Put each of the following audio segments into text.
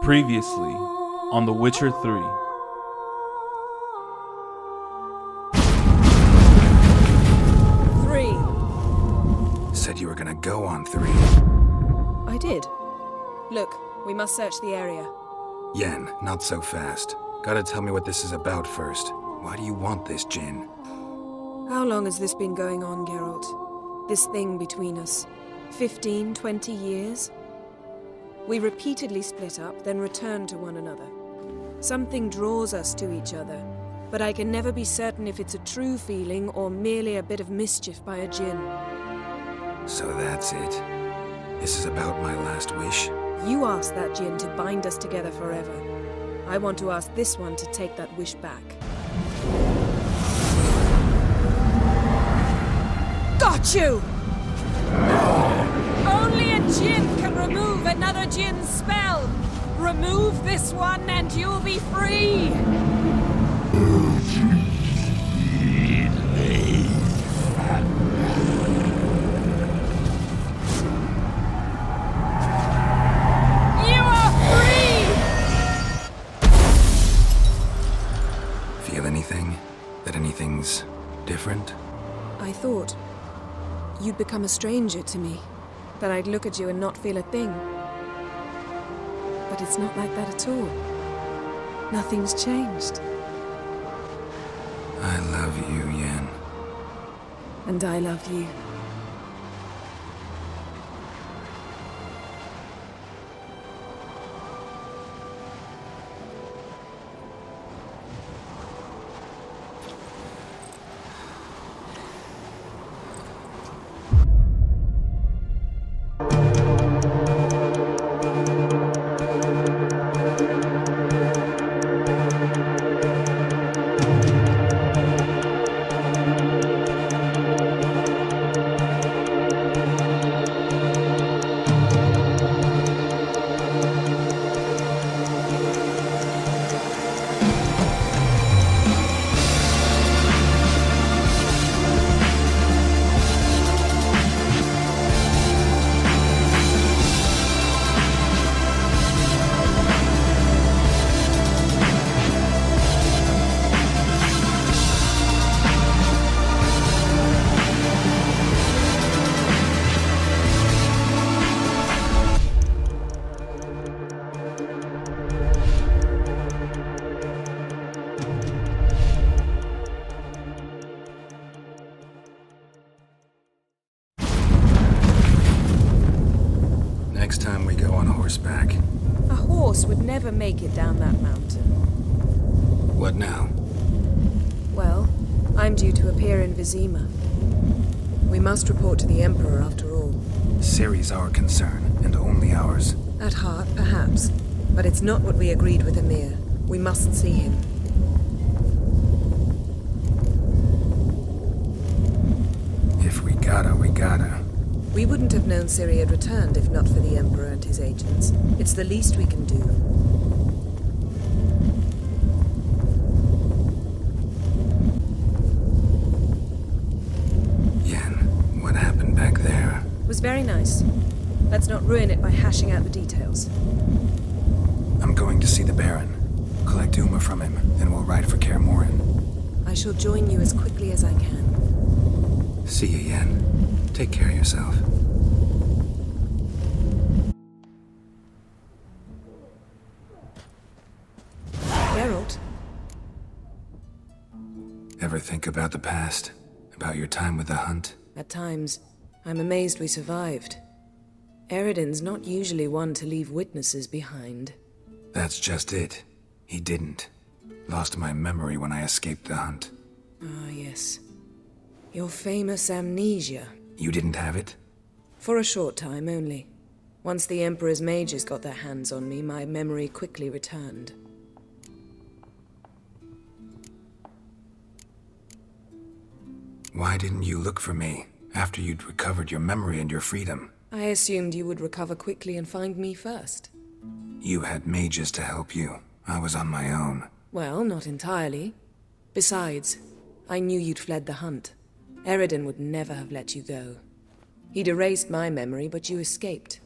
Previously on The Witcher 3. Said you were gonna go on 3. I did. Look, we must search the area. Yen, not so fast. Gotta tell me what this is about first. Why do you want this gin? How long has this been going on, Geralt? This thing between us? 15, 20 years? We repeatedly split up, then returned to one another. Something draws us to each other, but I can never be certain if it's a true feeling or merely a bit of mischief by a djinn. So that's it. This is about my last wish? You asked that djinn to bind us together forever. I want to ask this one to take that wish back. Got you! Only a djinn can remove another djinn's spell! Remove this one and you'll be free! You are free! Feel anything? That anything's different? I thought you'd become a stranger to me. That I'd look at you and not feel a thing. But it's not like that at all. Nothing's changed. I love you, Yen. And I love you. Next time we go on horseback. A horse would never make it down that mountain. What now? Well, I'm due to appear in Vizima. We must report to the Emperor after all. Cerys' our concern, and only ours. At heart, perhaps. But it's not what we agreed with Emir. We must see him. If we gotta, we gotta. We wouldn't have known Ciri had returned if not for the Emperor and his agents. It's the least we can do. Yen, what happened back there? It was very nice. Let's not ruin it by hashing out the details. I'm going to see the Baron. Collect Uma from him, then we'll ride for Kaer Morhen. I shall join you as quickly as I can. See you, Yen. Take care of yourself. Geralt? Ever think about the past? About your time with the hunt? At times, I'm amazed we survived. Eredin's not usually one to leave witnesses behind. That's just it. He didn't. Lost my memory when I escaped the hunt. Ah, yes. Your famous amnesia. You didn't have it? For a short time only. Once the Emperor's mages got their hands on me, my memory quickly returned. Why didn't you look for me, after you'd recovered your memory and your freedom? I assumed you would recover quickly and find me first. You had mages to help you. I was on my own. Well, not entirely. Besides, I knew you'd fled the hunt. Eredin would never have let you go. He'd erased my memory, but you escaped.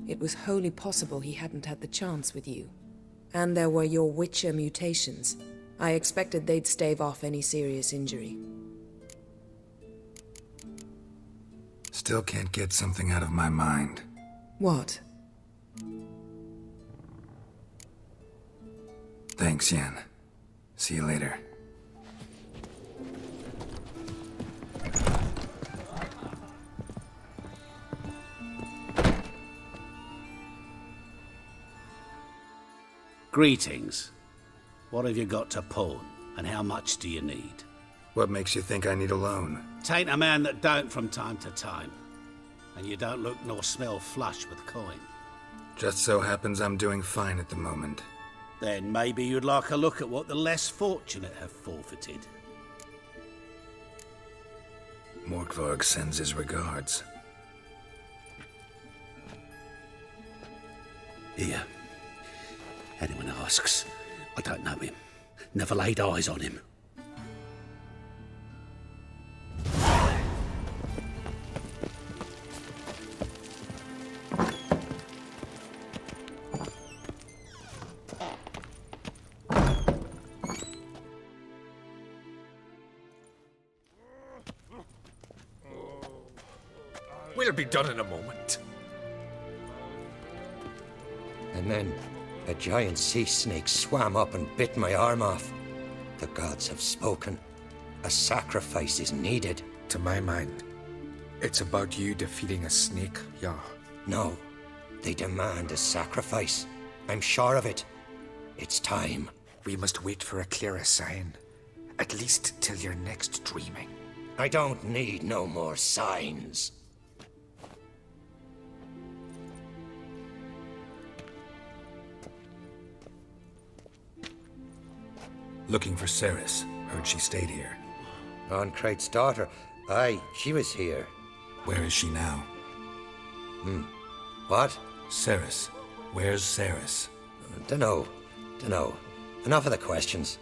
It was wholly possible he hadn't had the chance with you. And there were your Witcher mutations. I expected they'd stave off any serious injury. Still can't get something out of my mind. What? Thanks, Yen. See you later. Greetings. What have you got to pawn, and how much do you need? What makes you think I need a loan? Tain't a man that don't from time to time. And you don't look nor smell flush with coin. Just so happens I'm doing fine at the moment. Then maybe you'd like a look at what the less fortunate have forfeited. Morkvarg sends his regards. Here. Anyone asks, I don't know him. Never laid eyes on him. We'll be done in a moment. And then a giant sea snake swam up and bit my arm off. The gods have spoken. A sacrifice is needed. To my mind, it's about you defeating a snake, yeah. No, they demand a sacrifice. I'm sure of it. It's time. We must wait for a clearer sign. At least till your next dreaming. I don't need no more signs. Looking for Cerys. Heard she stayed here. On Craite's daughter. Aye, she was here. Where is she now? What? Cerys. Where's Cerys? Dunno. Enough of the questions.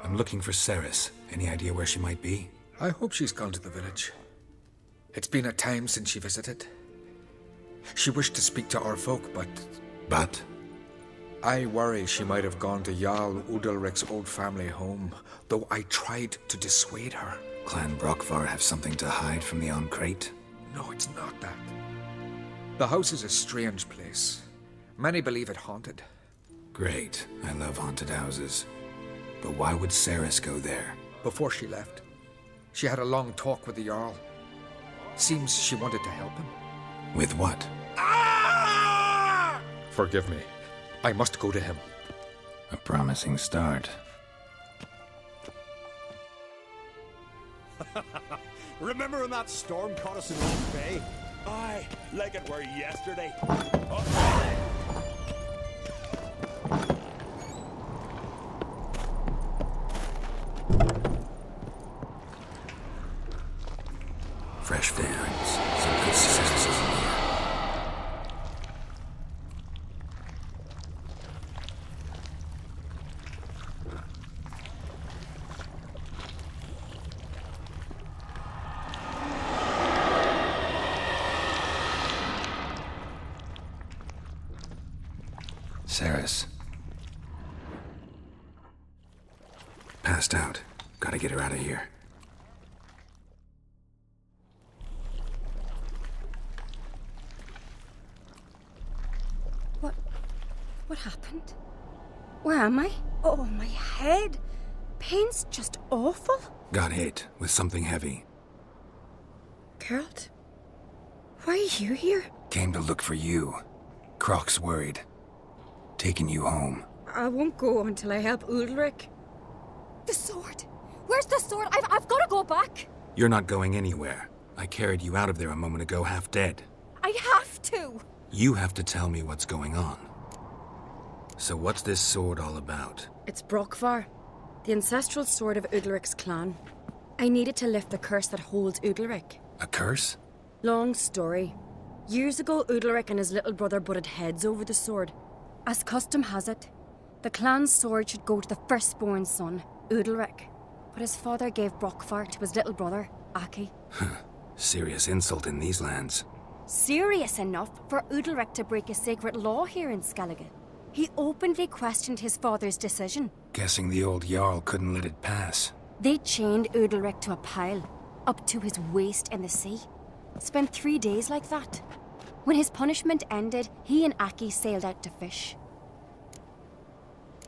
I'm looking for Cerys. Any idea where she might be? I hope she's gone to the village. It's been a time since she visited. She wished to speak to our folk, but... But? I worry she might have gone to Jarl Udalric's old family home, though I tried to dissuade her. Clan Brockvar have something to hide from the Craite? No, it's not that. The house is a strange place. Many believe it haunted. Great. I love haunted houses. But why would Cerys go there? Before she left, she had a long talk with the Jarl. Seems she wanted to help him. With what? Forgive me. I must go to him. A promising start. Remember when that storm caught us in Old Bay? Aye, like it were yesterday. Fresh fans. Some good successes in here. Cerys. Passed out. Gotta get her out of here. What happened? Where am I? Oh, my head. Pain's just awful. Got hit with something heavy. Geralt? Why are you here? Came to look for you. Crach's worried. Taking you home. I won't go until I help Udalric. The sword! Where's the sword? I've got to go back! You're not going anywhere. I carried you out of there a moment ago half dead. I have to! You have to tell me what's going on. So what's this sword all about? It's Brockvar, the ancestral sword of Udalric's clan. I needed to lift the curse that holds Udalric. A curse? Long story. Years ago, Udalric and his little brother butted heads over the sword. As custom has it, The clan's sword should go to the firstborn son, Udalric. But his father gave Brockvar to his little brother, Aki. Serious insult in these lands. Serious enough for Udalric to break a sacred law here in Skellige. He openly questioned his father's decision. Guessing the old Jarl couldn't let it pass. They chained Udalric to a pile, up to his waist in the sea. Spent 3 days like that. When his punishment ended, he and Aki sailed out to fish.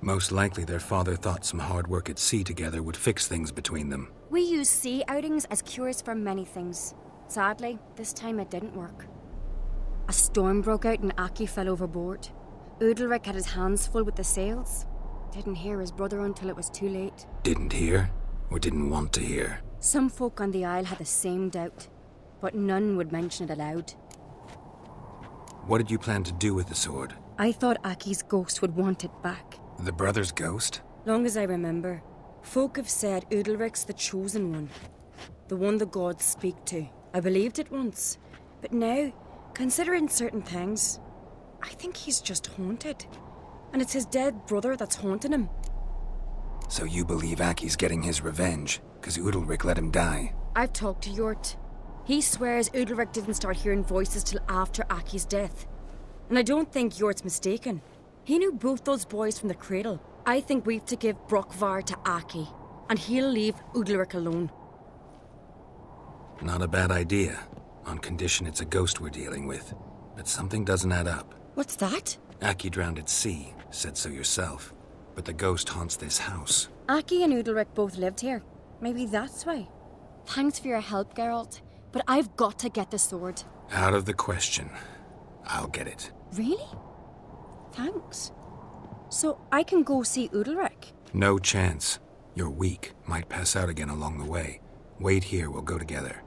Most likely their father thought some hard work at sea together would fix things between them. We use sea outings as cures for many things. Sadly, this time it didn't work. A storm broke out and Aki fell overboard. Udalric had his hands full with the sails. Didn't hear his brother until it was too late. Didn't hear? Or didn't want to hear? Some folk on the Isle had the same doubt, but none would mention it aloud. What did you plan to do with the sword? I thought Aki's ghost would want it back. The brother's ghost? Long as I remember, folk have said Udalric's the chosen one. The one the gods speak to. I believed it once, but now, considering certain things, I think he's just haunted. And it's his dead brother that's haunting him. So you believe Aki's getting his revenge, because Udalric let him die? I've talked to Yort. He swears Udalric didn't start hearing voices till after Aki's death. And I don't think Yort's mistaken. He knew both those boys from the cradle. I think we've to give Brockvar to Aki, and he'll leave Udalric alone. Not a bad idea, on condition it's a ghost we're dealing with. But something doesn't add up. What's that? Aki drowned at sea, said so yourself. But the ghost haunts this house. Aki and Udalric both lived here. Maybe that's why. Thanks for your help, Geralt. But I've got to get the sword. Out of the question. I'll get it. Really? Thanks. So I can go see Udalric? No chance. You're weak. Might pass out again along the way. Wait here, we'll go together.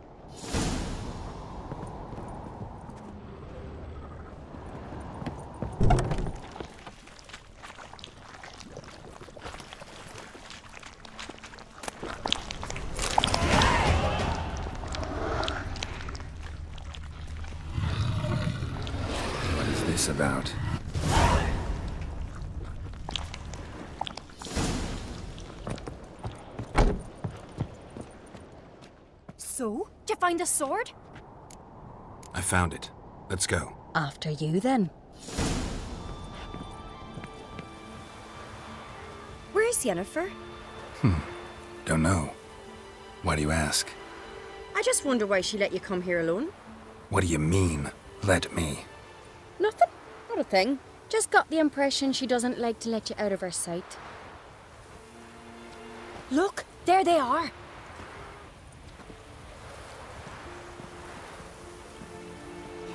What is this about? So? Did you find the sword? I found it. Let's go. After you, then. Where's Yennefer? Don't know. Why do you ask? I just wonder why she let you come here alone. What do you mean, let me? Nothing. Not a thing. Just got the impression she doesn't like to let you out of her sight. Look, there they are.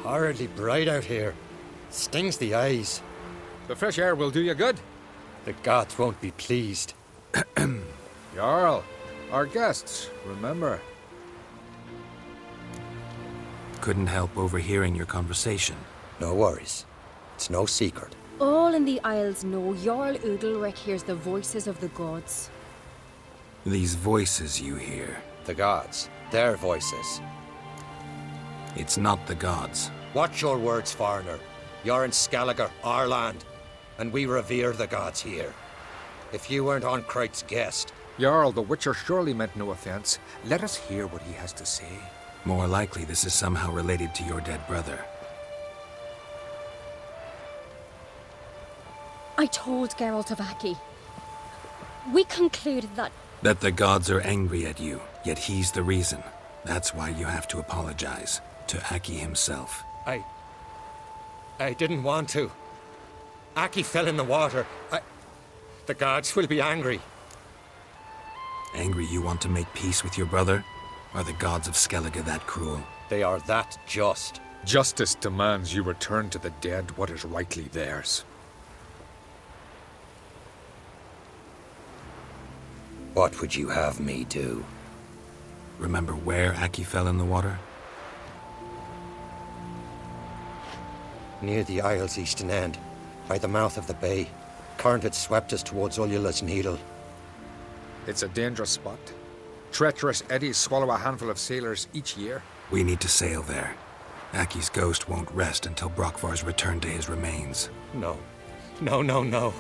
Horridly bright out here. Stings the eyes. The fresh air will do you good. The gods won't be pleased. Jarl, our guests, remember. Couldn't help overhearing your conversation. No worries. It's no secret. All in the Isles know Jarl Udalric hears the voices of the gods. These voices you hear, The gods. Their voices. it's not the gods. Watch your words, foreigner. You're in Skellige, our land, and we revere the gods here. If you weren't on Craite's guest, Jarl, the Witcher surely meant no offense. Let us hear what he has to say. More likely this is somehow related to your dead brother. I told Geralt of Aki. We concluded that... That the gods are angry at you, yet he's the reason. That's why you have to apologize. To Aki himself. I didn't want to. Aki fell in the water. The gods will be angry. Angry you want to make peace with your brother? Are the gods of Skellige that cruel? They are that just. Justice demands you return to the dead what is rightly theirs. What would you have me do? Remember where Aki fell in the water? Near the Isle's eastern end, by the mouth of the bay. Current had swept us towards Ullula's Needle. It's a dangerous spot. Treacherous eddies swallow a handful of sailors each year. We need to sail there. Aki's ghost won't rest until Brockvar's returned to his remains. No. No, no, no.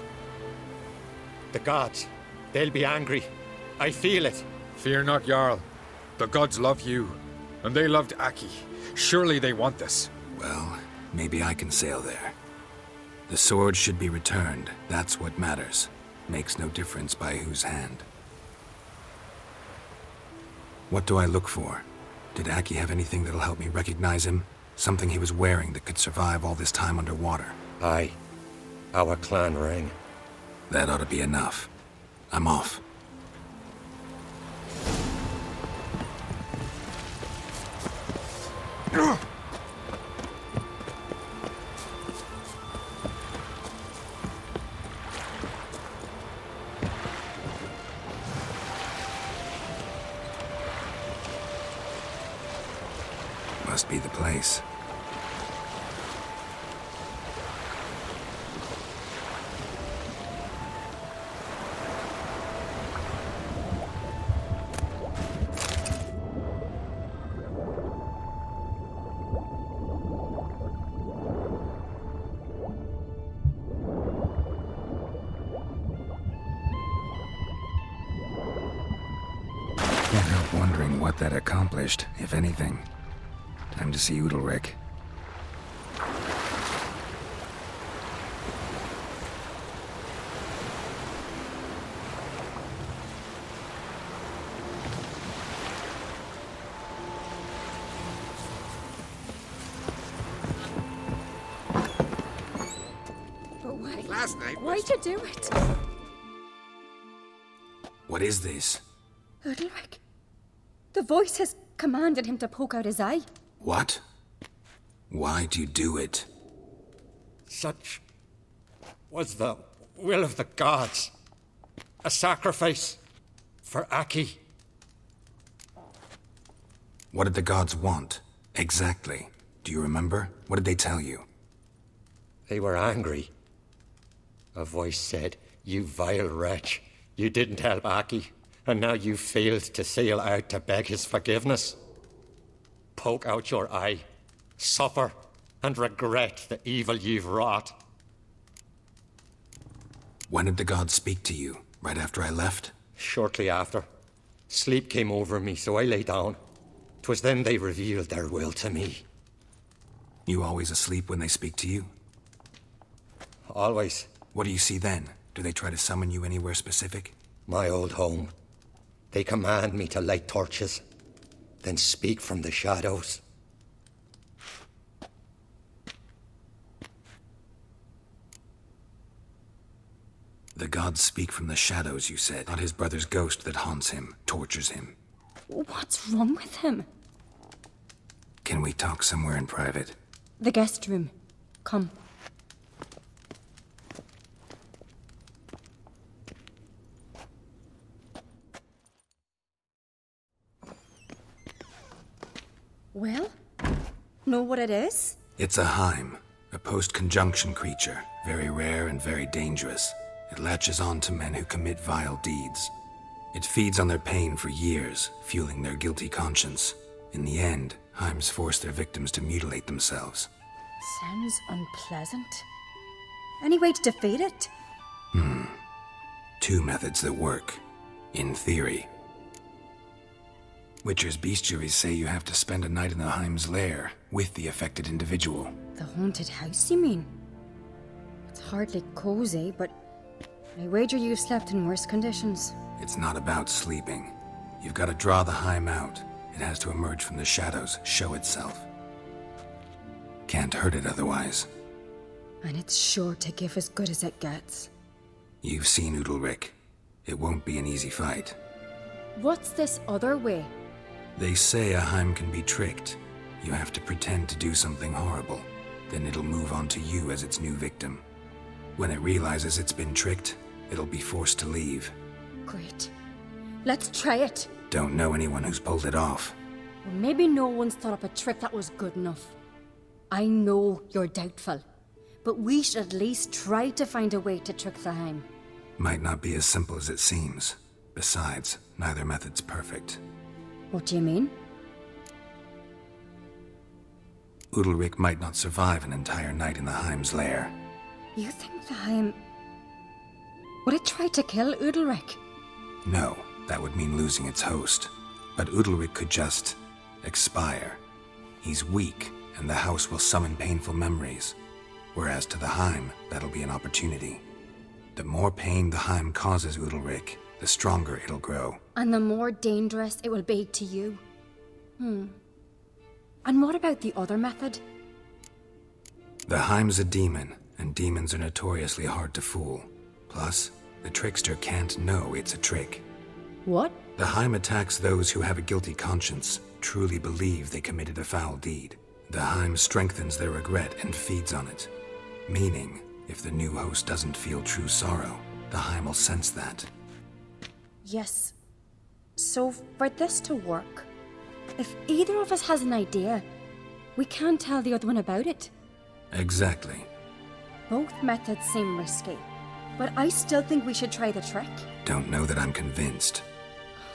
The gods, they'll be angry. I feel it. Fear not, Jarl. The gods love you, and they loved Aki. Surely they want this. Well, maybe I can sail there. The sword should be returned. That's what matters. Makes no difference by whose hand. What do I look for? Did Aki have anything that'll help me recognize him? Something he was wearing that could survive all this time underwater? Aye. Our clan ring. That ought to be enough. I'm off. Must be the place. Can't help wondering what that accomplished, if anything. Time to see Untitled. But why? Last night Why'd you do it? What is this? Untitled. The voice has commanded him to poke out his eye. What? Why'd you do it? Such was the will of the gods. A sacrifice for Aki. What did the gods want? Exactly. Do you remember? What did they tell you? They were angry. A voice said, "You vile wretch. You didn't help Aki, and now you failed to sail out to beg his forgiveness. Poke out your eye, suffer, and regret the evil you've wrought." When did the gods speak to you? Right after I left? Shortly after. Sleep came over me, so I lay down. 'Twas then they revealed their will to me. You always asleep when they speak to you? Always. What do you see then? Do they try to summon you anywhere specific? My old home. They command me to light torches, then speak from the shadows. The gods speak from the shadows, you said. Not his brother's ghost that haunts him, tortures him. What's wrong with him? Can we talk somewhere in private? The guest room. Come. Well, know what it is? It's a Heim, a post-conjunction creature, very rare and very dangerous. It latches on to men who commit vile deeds. It feeds on their pain for years, fueling their guilty conscience. In the end, Heims force their victims to mutilate themselves. Sounds unpleasant. Any way to defeat it? Two methods that work. In theory. Witcher's bestiaries say you have to spend a night in the Heim's lair with the affected individual. The haunted house, you mean? It's hardly cozy, but I wager you've slept in worse conditions. It's not about sleeping. You've got to draw the Heim out. It has to emerge from the shadows, show itself. Can't hurt it otherwise. And it's sure to give as good as it gets. You've seen Untitled. It won't be an easy fight. What's this other way? They say a Heim can be tricked. You have to pretend to do something horrible. Then it'll move on to you as its new victim. When it realizes it's been tricked, it'll be forced to leave. Great. Let's try it. Don't know anyone who's pulled it off. Well, maybe no one's thought up a trick that was good enough. I know you're doubtful, but we should at least try to find a way to trick the Heim. Might not be as simple as it seems. Besides, neither method's perfect. What do you mean? Untitled might not survive an entire night in the Heim's lair. You think the Heim... Would it try to kill Udalric? No, that would mean losing its host. But Udalric could just expire. He's weak, and the house will summon painful memories. Whereas to the Heim, that'll be an opportunity. The more pain the Heim causes Udalric, the stronger it'll grow. And the more dangerous it will be to you. And what about the other method? The Heim's a demon, and demons are notoriously hard to fool. Plus, the trickster can't know it's a trick. What? The Heim attacks those who have a guilty conscience, truly believe they committed a foul deed. The Heim strengthens their regret and feeds on it. Meaning, if the new host doesn't feel true sorrow, the Heim will sense that. Yes. So, for this to work, if either of us has an idea, we can't tell the other one about it. Exactly. Both methods seem risky, but I still think we should try the trick. Don't know that I'm convinced.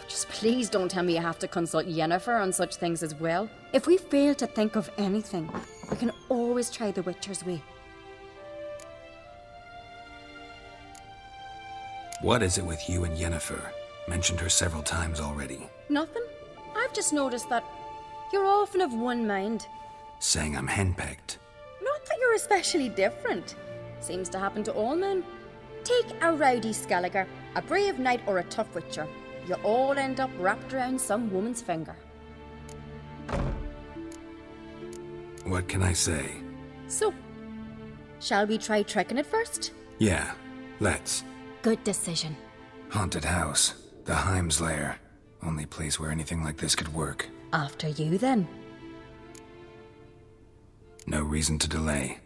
Just please don't tell me you have to consult Yennefer on such things as well. If we fail to think of anything, we can always try the Witcher's way. What is it with you and Yennefer? Mentioned her several times already. Nothing. I've just noticed that you're often of one mind. Saying I'm henpecked. Not that you're especially different. Seems to happen to all men. Take a rowdy Skellige, a brave knight or a tough witcher. You all end up wrapped around some woman's finger. What can I say? So, shall we try tricking it first? Yeah, let's. Good decision. Haunted house. The Heim's lair. Only place where anything like this could work. After you, then. No reason to delay.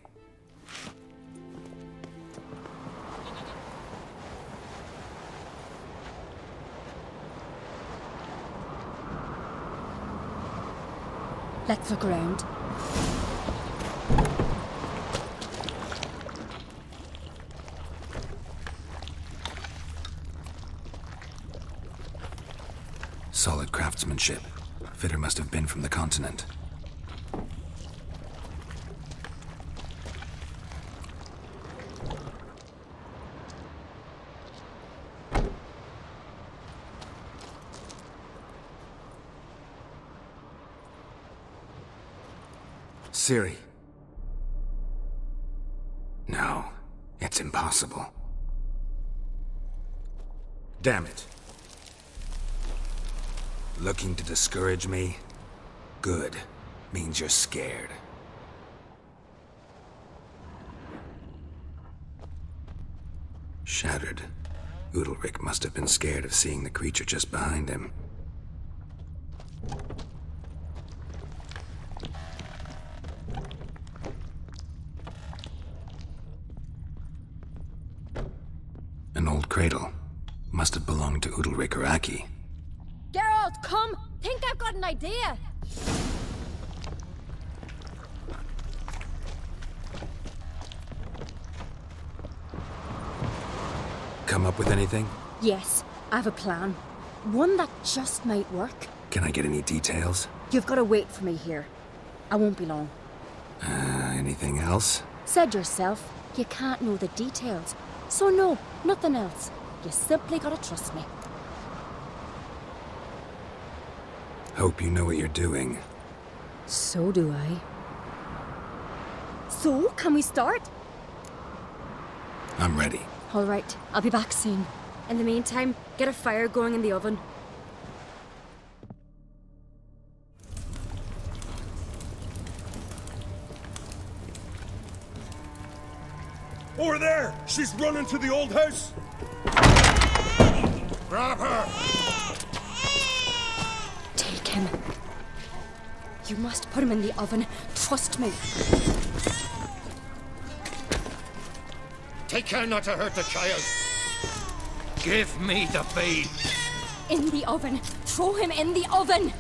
Let's look around. Solid craftsmanship. Fitter must have been from the continent. Ciri. No, it's impossible. Damn it. Looking to discourage me? Good. Means you're scared. Shattered. Udalric must have been scared of seeing the creature just behind him. An old cradle. Must have belonged to Udalric or Aki. Geralt, come! Think I've got an idea! Come up with anything? Yes, I have a plan. One that just might work. Can I get any details? You've got to wait for me here. I won't be long. Anything else? Said yourself, you can't know the details. So no, nothing else. You simply gotta trust me. Hope you know what you're doing. So do I. So, can we start? I'm ready. All right, I'll be back soon. In the meantime, get a fire going in the oven. Over there! She's running to the old house! Grab her! Take him. You must put him in the oven. Trust me. Take care not to hurt the child. Give me the babe. In the oven. Throw him in the oven.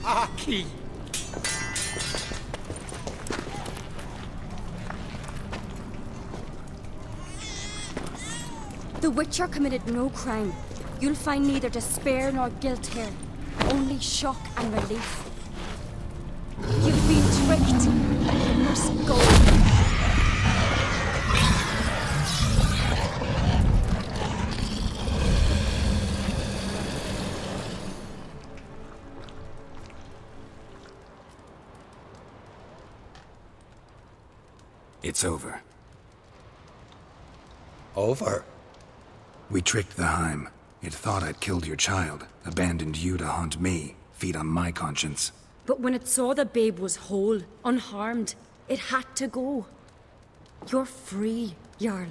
Aki! The Witcher committed no crime. You'll find neither despair nor guilt here. Only shock and relief. You've been tricked. You must go. It's over. Over? We tricked the Heim. It thought I'd killed your child, abandoned you to haunt me, feed on my conscience. But when it saw the babe was whole, unharmed, it had to go. You're free, Jarl.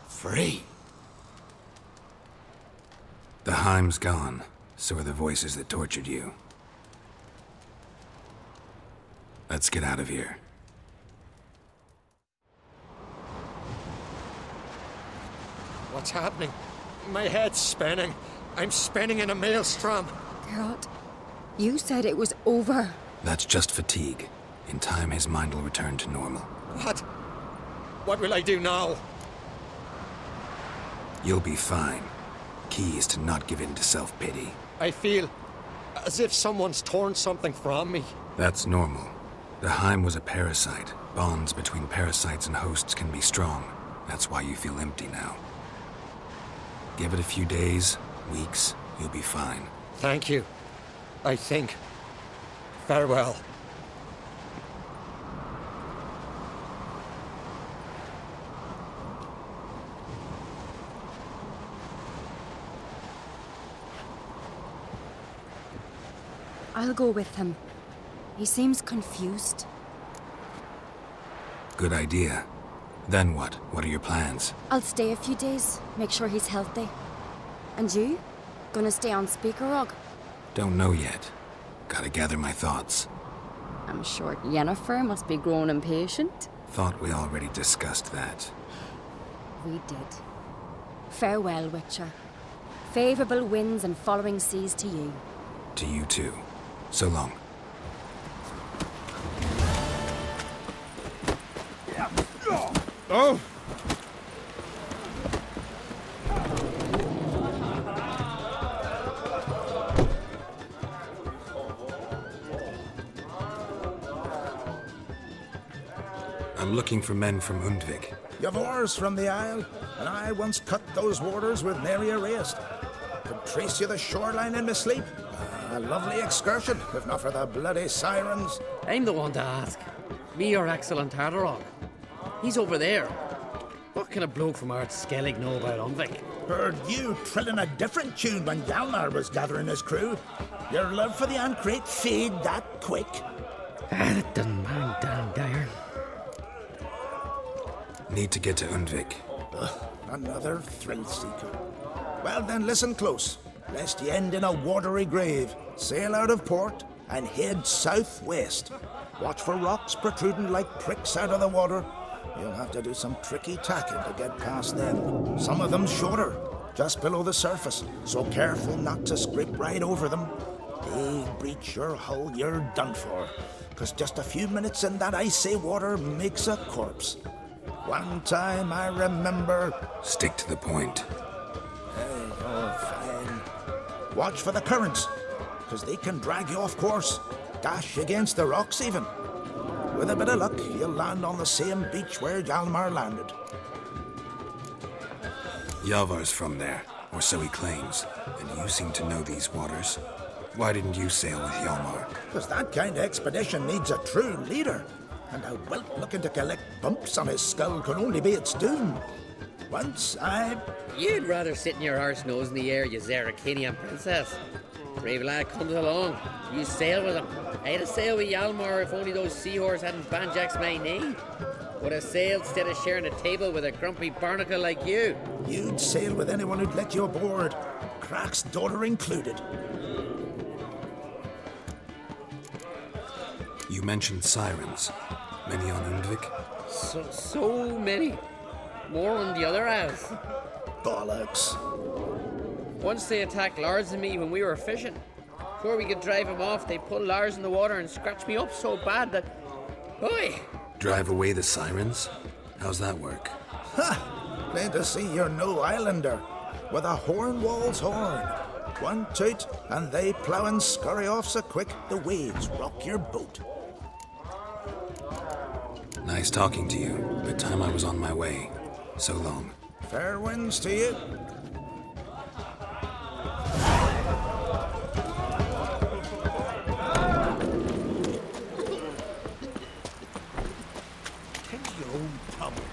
Free? The Heim's gone, so are the voices that tortured you. Let's get out of here. What's happening? My head's spinning. I'm spinning in a maelstrom. Geralt, you said it was over. That's just fatigue. In time, his mind will return to normal. What? What will I do now? You'll be fine. Key is to not give in to self-pity. I feel as if someone's torn something from me. That's normal. The Heim was a parasite. Bonds between parasites and hosts can be strong. That's why you feel empty now. Give it a few days, weeks, you'll be fine. Thank you. I think. Farewell. I'll go with him. He seems confused. Good idea. Then what? What are your plans? I'll stay a few days, make sure he's healthy. And you? Gonna stay on Speaker Rog? Don't know yet. Gotta gather my thoughts. I'm sure Yennefer must be grown impatient. Thought we already discussed that. We did. Farewell, Witcher. Favourable winds and following seas to you. To you too. So long. Oh! I'm looking for men from UNDVIK. You've oars from the Isle, and I once cut those waters with nary a race. Could trace you the shoreline in my sleep. A lovely excursion, if not for the bloody sirens. I'm the one to ask. Me your excellent Tartarog. He's over there. What can a bloke from our Skellige know about UNDVIK? Heard you trilling a different tune when Hjalmar was gathering his crew. Your love for the Craite fade that quick. That doesn't mind damn dire. Need to get to UNDVIK. Another thrill seeker. Well then, listen close, lest ye end in a watery grave. Sail out of port and head southwest. Watch for rocks protruding like pricks out of the water. You'll have to do some tricky tacking to get past them. Some of them shorter, just below the surface, so careful not to scrape right over them. They breach your hull, you're done for. 'Cause just a few minutes in that icy water makes a corpse. One time I remember... Stick to the point. Oh, fine. Watch for the currents, 'cause they can drag you off course. Dash against the rocks even. With a bit of luck, you'll land on the same beach where Hjalmar landed. Yavar's from there, or so he claims. And you seem to know these waters. Why didn't you sail with Hjalmar? 'Cause that kind of expedition needs a true leader. And a whelp looking to collect bumps on his skull could only be its doom. Once I... You'd rather sit in your arse nose in the air, you Zeracanian princess. Brave lad comes along. You sail with him. I'd have sailed with Hjalmar if only those seahorse hadn't banjaxed my knee. Would have sailed instead of sharing a table with a grumpy barnacle like you. You'd sail with anyone who'd let you aboard. Crach's daughter included. You mentioned sirens. Many on UNDVIK? So many. More on the other house. Bollocks. Once they attacked Lars and me when we were fishing. Before we could drive him off, they pulled Lars in the water and scratched me up so bad that... Oi! Drive away the sirens? How's that work? Ha! Glad to see you're no islander. With a horn wall's horn. One toot, and they plough and scurry off so quick the waves rock your boat. Nice talking to you, but time I was on my way. So long. Fair winds to you. Tend to your own tumbles.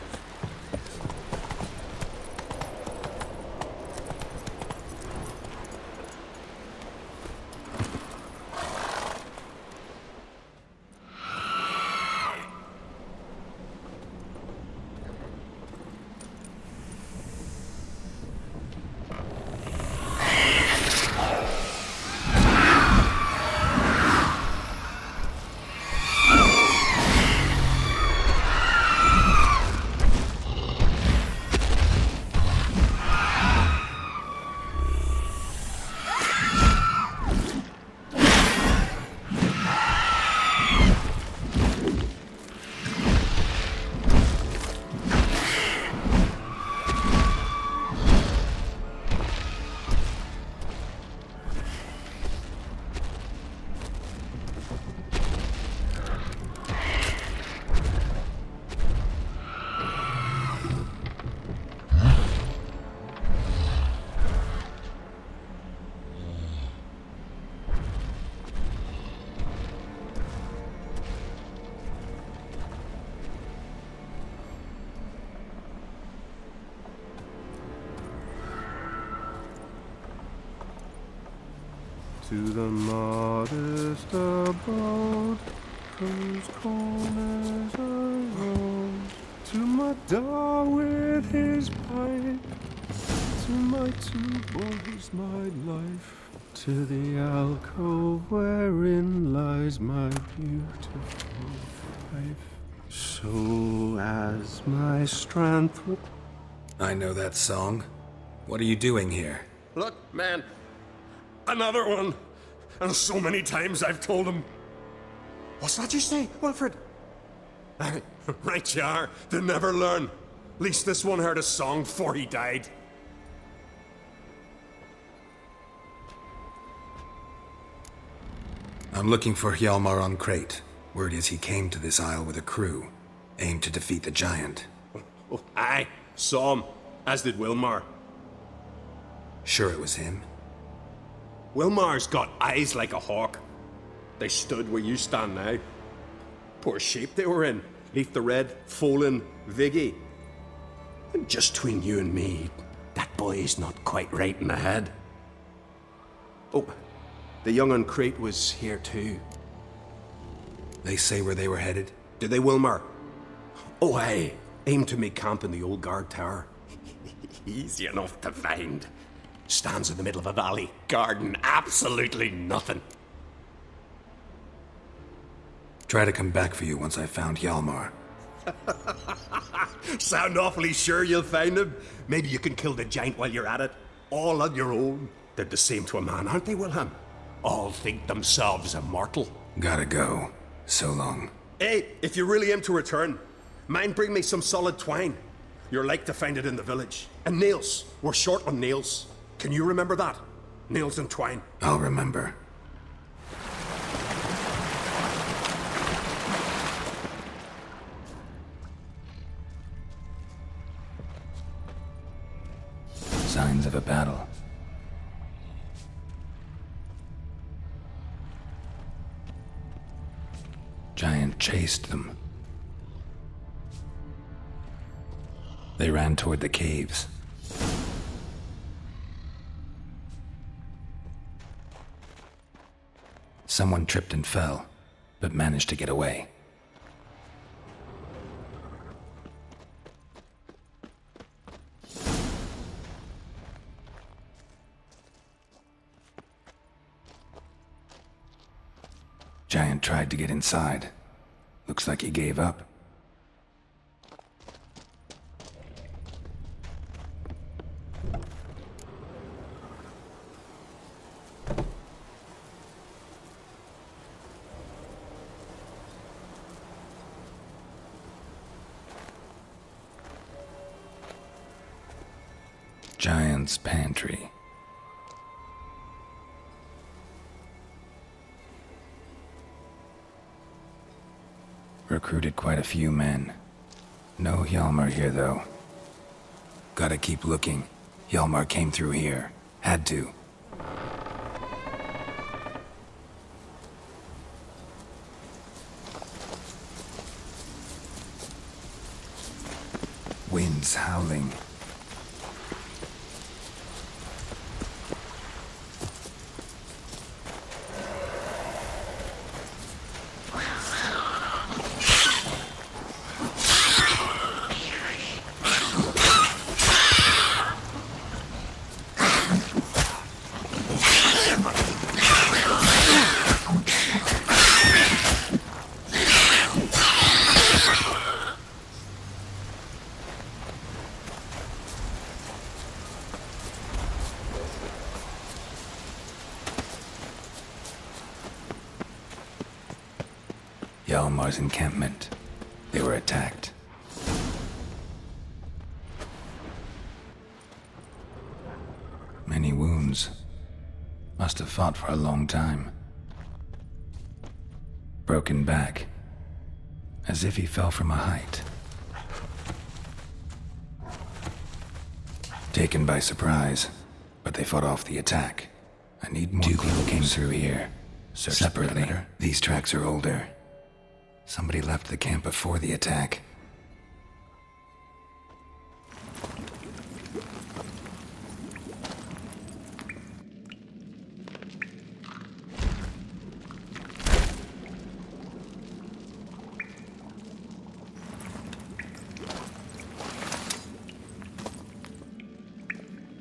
To the modest abode, whose corners are rose. To my dog with his pipe, to my two boys my life, to the alcove wherein lies my beautiful wife. So as my strength... I know that song. What are you doing here? Look, man. Another one. And so many times I've told him. What's that you say, Wilfred? Right you are. They never learn. At least this one heard a song before he died. I'm looking for Hjalmar on Craite. Word is he came to this isle with a crew, aimed to defeat the giant. Oh, aye. Saw him. As did Wilmar. Sure it was him? Wilmar's got eyes like a hawk. They stood where you stand now. Poor shape they were in. Leaf the Red, Folin, Viggy. And just between you and me, that boy's not quite right in the head. Oh, the young on Craite was here too. They say where they were headed? Did they, Wilmar? Oh, aye. Aimed to make camp in the old guard tower. Easy enough to find. Stands in the middle of a valley. Garden, absolutely nothing. Try to come back for you once I've found Hjalmar. Sound awfully sure you'll find him. Maybe you can kill the giant while you're at it. All on your own. Did the same to a man, aren't they, Wilhelm? All think themselves immortal. Gotta go. So long. Hey, if you really aim to return, mind bring me some solid twine. You're like to find it in the village. And nails. We're short on nails. Can you remember that? Nails and twine. I'll remember. Signs of a battle. Giant chased them. They ran toward the caves. Someone tripped and fell, but managed to get away. Giant tried to get inside. Looks like he gave up. Giant's Pantry. Recruited quite a few men. No Hjalmar here, though. Gotta keep looking. Hjalmar came through here. Had to. Wind's howling. Hjalmar's encampment. They were attacked. Many wounds. Must have fought for a long time. Broken back. As if he fell from a height. Taken by surprise, but they fought off the attack. I need more. Two people came through here. Separately. These tracks are older. Somebody left the camp before the attack.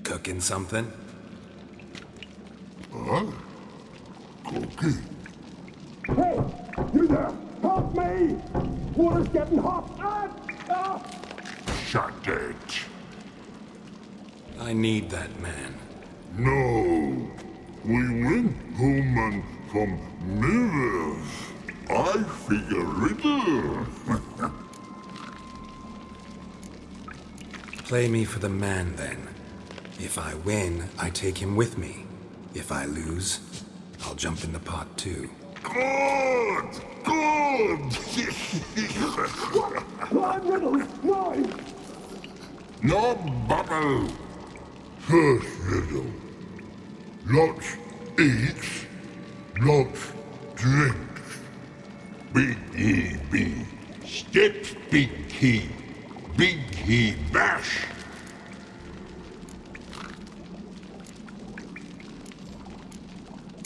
Cooking something? Huh? Cooking? Hey! You there! Help me! Water's getting hot! Shut it! I need that man. No! We went home and from mirrors. I figure riddle. Play me for the man, then. If I win, I take him with me. If I lose, I'll jump in the pot too. Good! Good! What? Riddles! No! No bubble! First riddle. Lots eats, lots drinks. Big he be. Steps big he bash.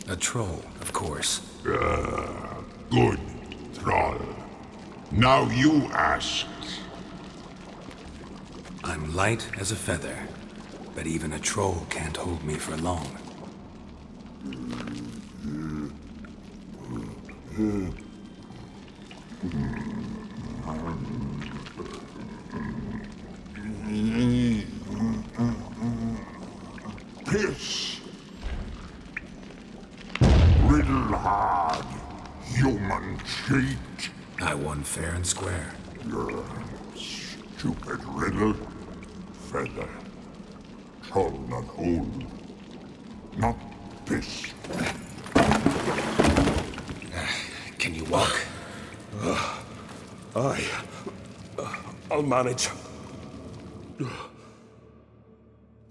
A troll, of course. Good, troll. Now you ask. I'm light as a feather, but even a troll can't hold me for long. Piss. Riddle hard, human cheat. I won fair and square. Stupid riddle. Feather. Troll not hold. Not piss. Can you walk? I'll manage.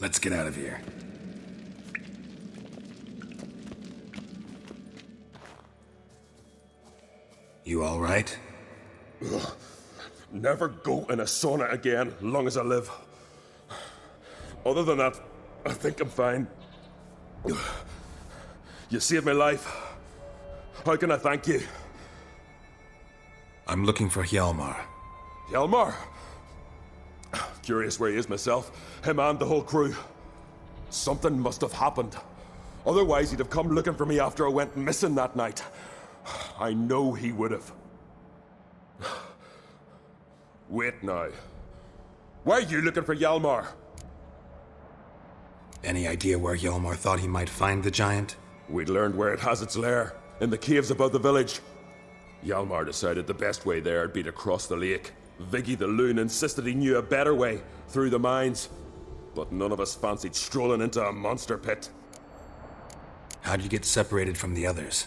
Let's get out of here. You all right? Never go in a sauna again, long as I live. Other than that, I think I'm fine. You saved my life. How can I thank you? I'm looking for Hjalmar. Hjalmar? Curious where he is myself. Him and the whole crew. Something must have happened. Otherwise, he'd have come looking for me after I went missing that night. I know he would have. Wait now. Why are you looking for Hjalmar? Any idea where Hjalmar thought he might find the giant? We'd learned where it has its lair, in the caves above the village. Hjalmar decided the best way there would be to cross the lake. Viggy the loon insisted he knew a better way, through the mines. but none of us fancied strolling into a monster pit. How'd you get separated from the others?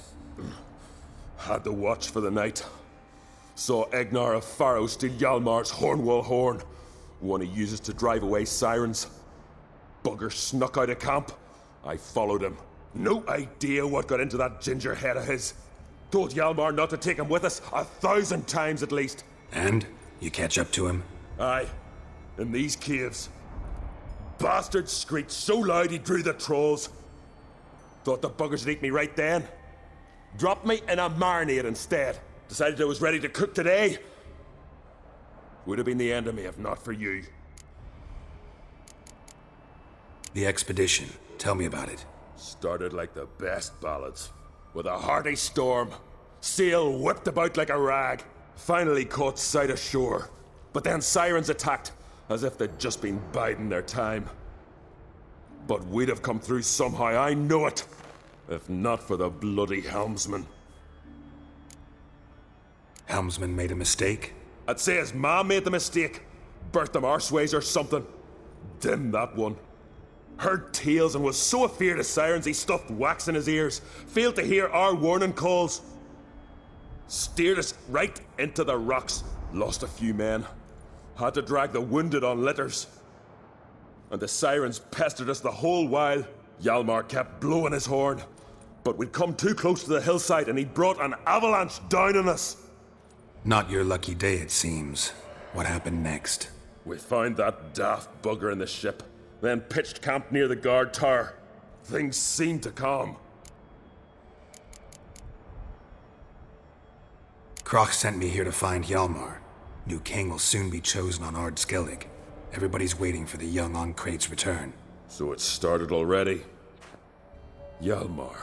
Had to watch for the night. Saw Egnar of Faro steal Hjalmar's Hornwall horn, one he uses to drive away sirens. Bugger snuck out of camp. I followed him. No idea what got into that ginger head of his. Told Hjalmar not to take him with us 1,000 times at least. And? You catch up to him? Aye. In these caves. Bastard screeched so loud he drew the trolls. Thought the buggers would eat me right then. Dropped me in a marinade instead. Decided I was ready to cook today. Would have been the end of me if not for you. The expedition. Tell me about it. Started like the best ballads. With a hearty storm. Sail whipped about like a rag. Finally caught sight of shore. But then sirens attacked, as if they'd just been biding their time. But we'd have come through somehow, I know it. If not for the bloody helmsman. Helmsman made a mistake? I'd say his ma made the mistake. Birthed them arseways or something. Dim that one. Heard tales and was so afeard of sirens he stuffed wax in his ears. Failed to hear our warning calls. Steered us right into the rocks. Lost a few men. Had to drag the wounded on litters. And the sirens pestered us the whole while. Hjalmar kept blowing his horn. But we'd come too close to the hillside and he brought an avalanche down on us. Not your lucky day, it seems. What happened next? We found that daft bugger in the ship, then pitched camp near the guard tower. Things seemed to calm. Crach sent me here to find Hjalmar. New king will soon be chosen on Ard Skellige. Everybody's waiting for the young on Craite's return. So it's started already. Hjalmar,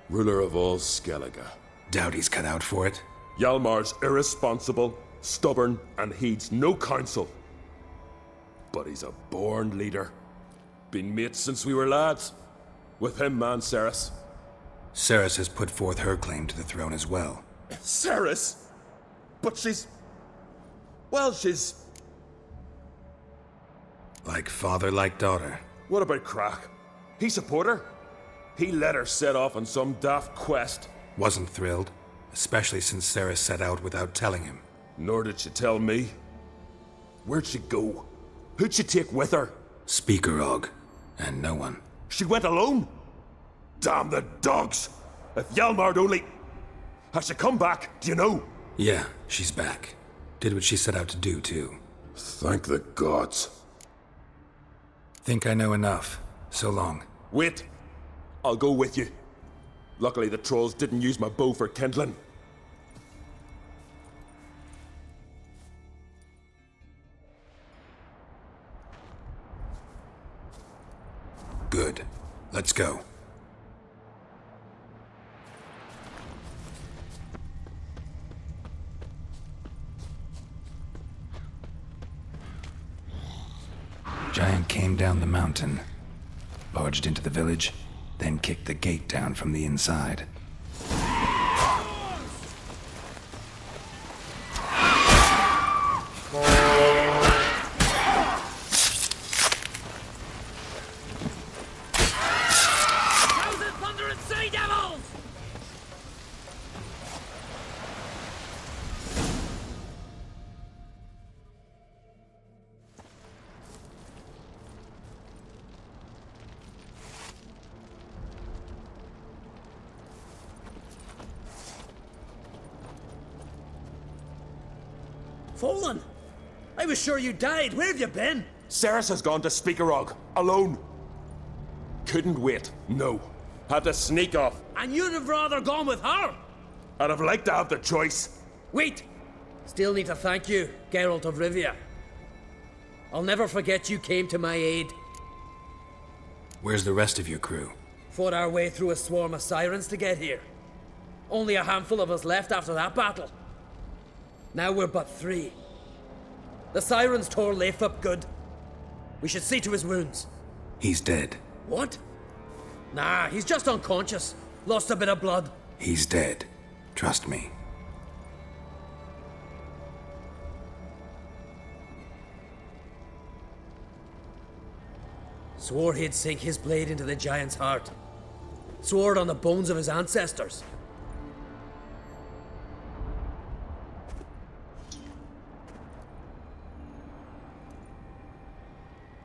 ruler of all Skellige. Doubt he's cut out for it. Hjalmar's irresponsible, stubborn, and heeds no counsel. But he's a born leader. Been mates since we were lads. With him, man, Cerys. Cerys has put forth her claim to the throne as well. Cerys? But she's... well, she's... like father, like daughter. What about Crach? He support her? He let her set off on some daft quest. Wasn't thrilled, especially since Cerys set out without telling him. Nor did she tell me. Where'd she go? Who'd she take with her? Speakerog, and no one. She went alone? Damn the dogs! If Hjalmar'd only... has she come back, do you know? Yeah, she's back. Did what she set out to do, too. Thank the gods. Think I know enough. So long. Wait. I'll go with you. Luckily the trolls didn't use my bow for kindling. Good. Let's go. Giant came down the mountain, barged into the village, then kicked the gate down from the inside. Fallen! I was sure you died. Where have you been? Cerys has gone to Speakerog, alone. Couldn't wait, no. Had to sneak off. And you'd have rather gone with her? I'd have liked to have the choice. Wait! Still need to thank you, Geralt of Rivia. I'll never forget you came to my aid. Where's the rest of your crew? Fought our way through a swarm of sirens to get here. Only a handful of us left after that battle. Now we're but 3. The sirens tore Leif up good. We should see to his wounds. He's dead. What? Nah, he's just unconscious. Lost a bit of blood. He's dead. Trust me. Swore he'd sink his blade into the giant's heart. Swore it on the bones of his ancestors.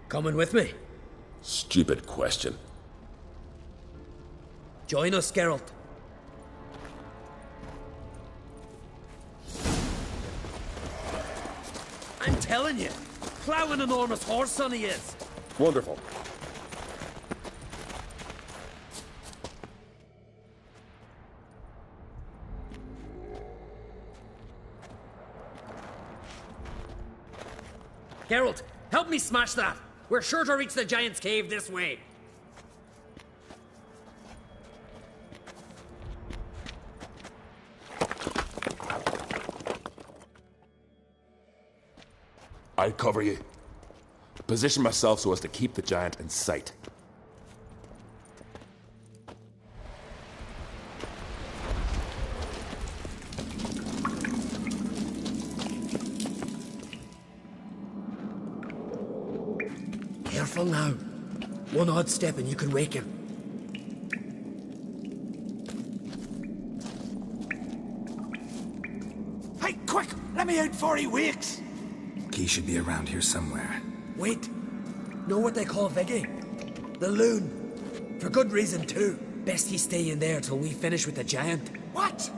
Coming with me? Stupid question. Join us, Geralt. I'm telling you, plough an enormous horse, son he is. Wonderful. Geralt, help me smash that. We're sure to reach the giant's cave this way. I'll cover you. Position myself so as to keep the giant in sight. Careful now. One odd step and you can wake him. Hey, quick! Let me out before he wakes! He should be around here somewhere. Wait. Know what they call Viggy? The loon. For good reason, too. Best he stay in there till we finish with the giant. What?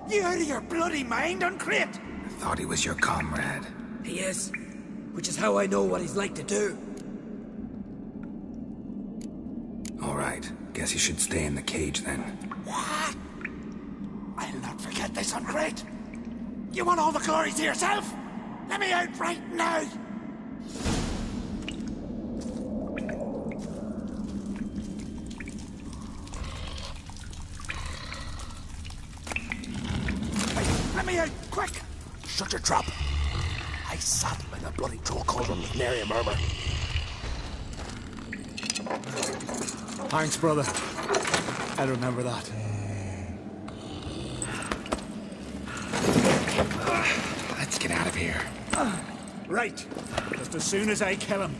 You out of your bloody mind on Craite? I thought he was your comrade. He is. Which is how I know what he's like to do. All right. Guess he should stay in the cage then. What? I'll not forget this on Craite. You want all the glory to yourself? Let me out right now! Hey, let me out, quick! Shut your trap. I sat by the bloody troll cauldron with nary a murmur. Thanks, brother. I remember that. Let's get out of here. Right. Just as soon as I kill him.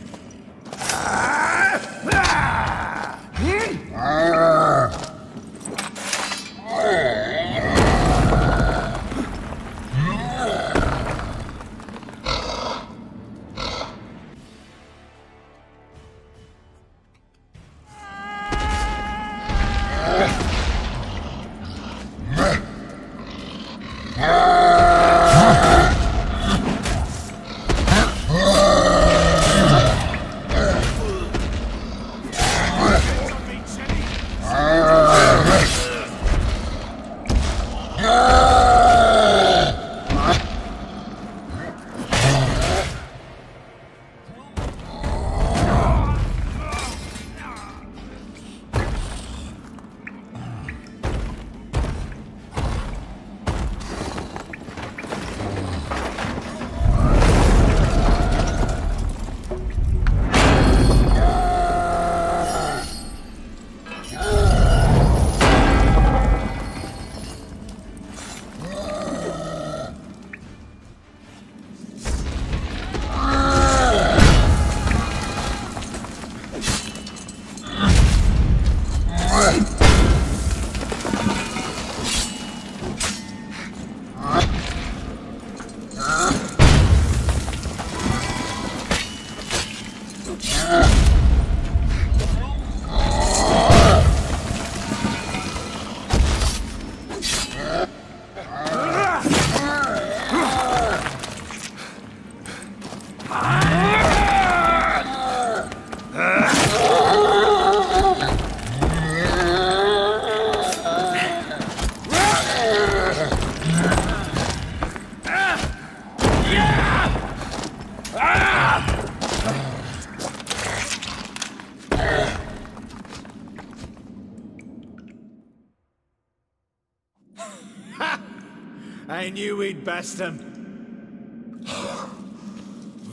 I knew we'd best him.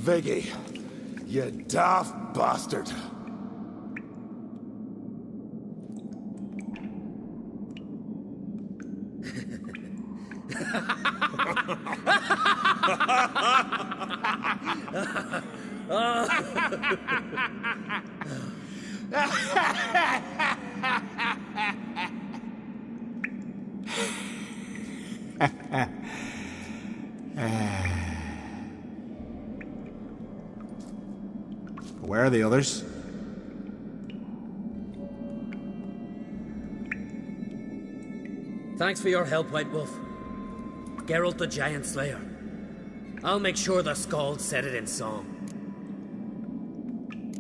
Viggy, you daft bastard. Where are the others? Thanks for your help, White Wolf. Geralt the Giant Slayer. I'll make sure the Skald said it in song.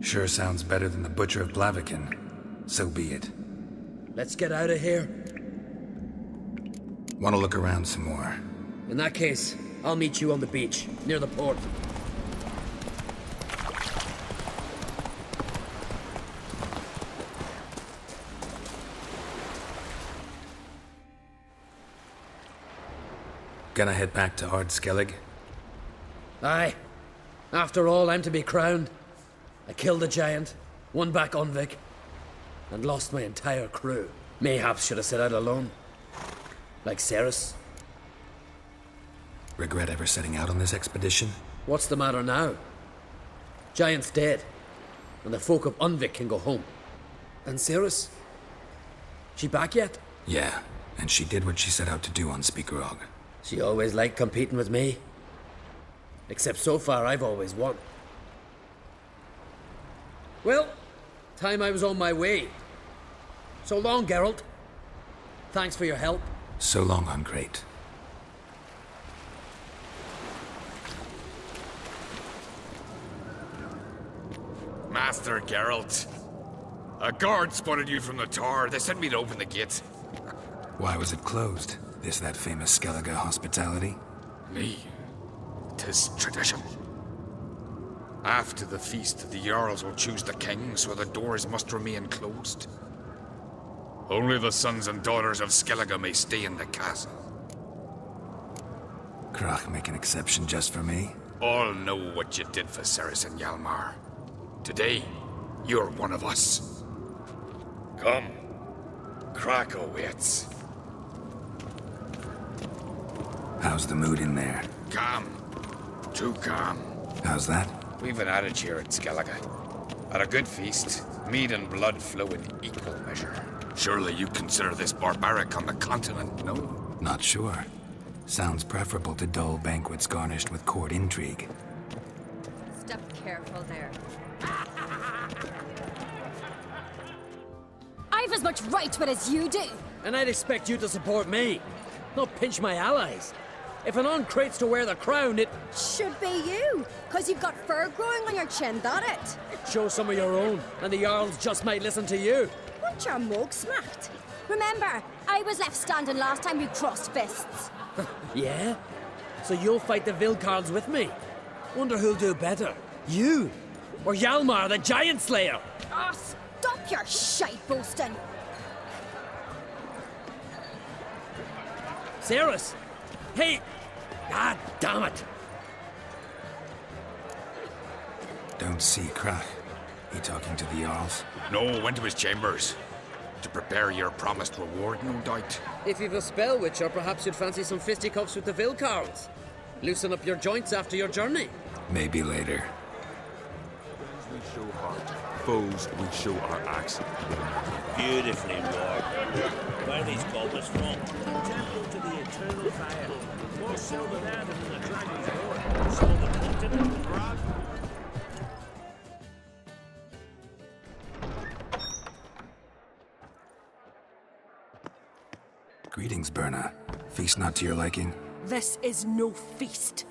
Sure sounds better than the Butcher of Blaviken. So be it. Let's get out of here. Want to look around some more? In that case, I'll meet you on the beach, near the port. Gonna head back to Ard Skellige? Aye. After all, I'm to be crowned. I killed a giant, won back UNDVIK, and lost my entire crew. Mayhaps should have set out alone. Like Cerys. Regret ever setting out on this expedition? What's the matter now? Giant's dead, and the folk of UNDVIK can go home. And Cerys? She back yet? Yeah, and she did what she set out to do on Speakerog. She always liked competing with me. Except so far, I've always won. Well, time I was on my way. So long, Geralt. Thanks for your help. So long on Craite. Master Geralt. A guard spotted you from the tower. They sent me to open the gate. Why was it closed? Is that famous Skellige hospitality? Me. 'Tis tradition. After the feast, the Jarls will choose the king, so the doors must remain closed. Only the sons and daughters of Skellige may stay in the castle. Crach make an exception just for me? All know what you did for Cerys and Hjalmar. Today, you're one of us. Come. Crach awaits. How's the mood in there? Calm. Too calm. How's that? We've an adage here at Skellige. At a good feast, mead and blood flow in equal measure. Surely you consider this barbaric on the continent, no? Not sure. Sounds preferable to dull banquets garnished with court intrigue. Step careful there. I've as much right to it as you do. And I'd expect you to support me, not pinch my allies. If an Craite's to wear the crown, it should be you, because you've got fur growing on your chin, that it? Show some of your own, and the Jarls just might listen to you. Want your mug smacked? Remember, I was left standing last time you crossed fists. Yeah? So you'll fight the Vilcards with me? Wonder who'll do better, you or Hjalmar the Giant Slayer? Oh, stop your shite boasting. Cerys! Hey! God damn it! Don't see Crach. He talking to the Jarls? No, went to his chambers. To prepare your promised reward, no doubt. If you've a spell witch, or perhaps you'd fancy some fisticuffs with the Vilcards. Loosen up your joints after your journey. Maybe later. We show heart. Foes, we show our axe. Beautifully, Lord. Where are these goblins from? Temple to the eternal fire. More silver there than in the dragon's door. So the continent Crach. Greetings, Berna. Feast not to your liking? This is no feast.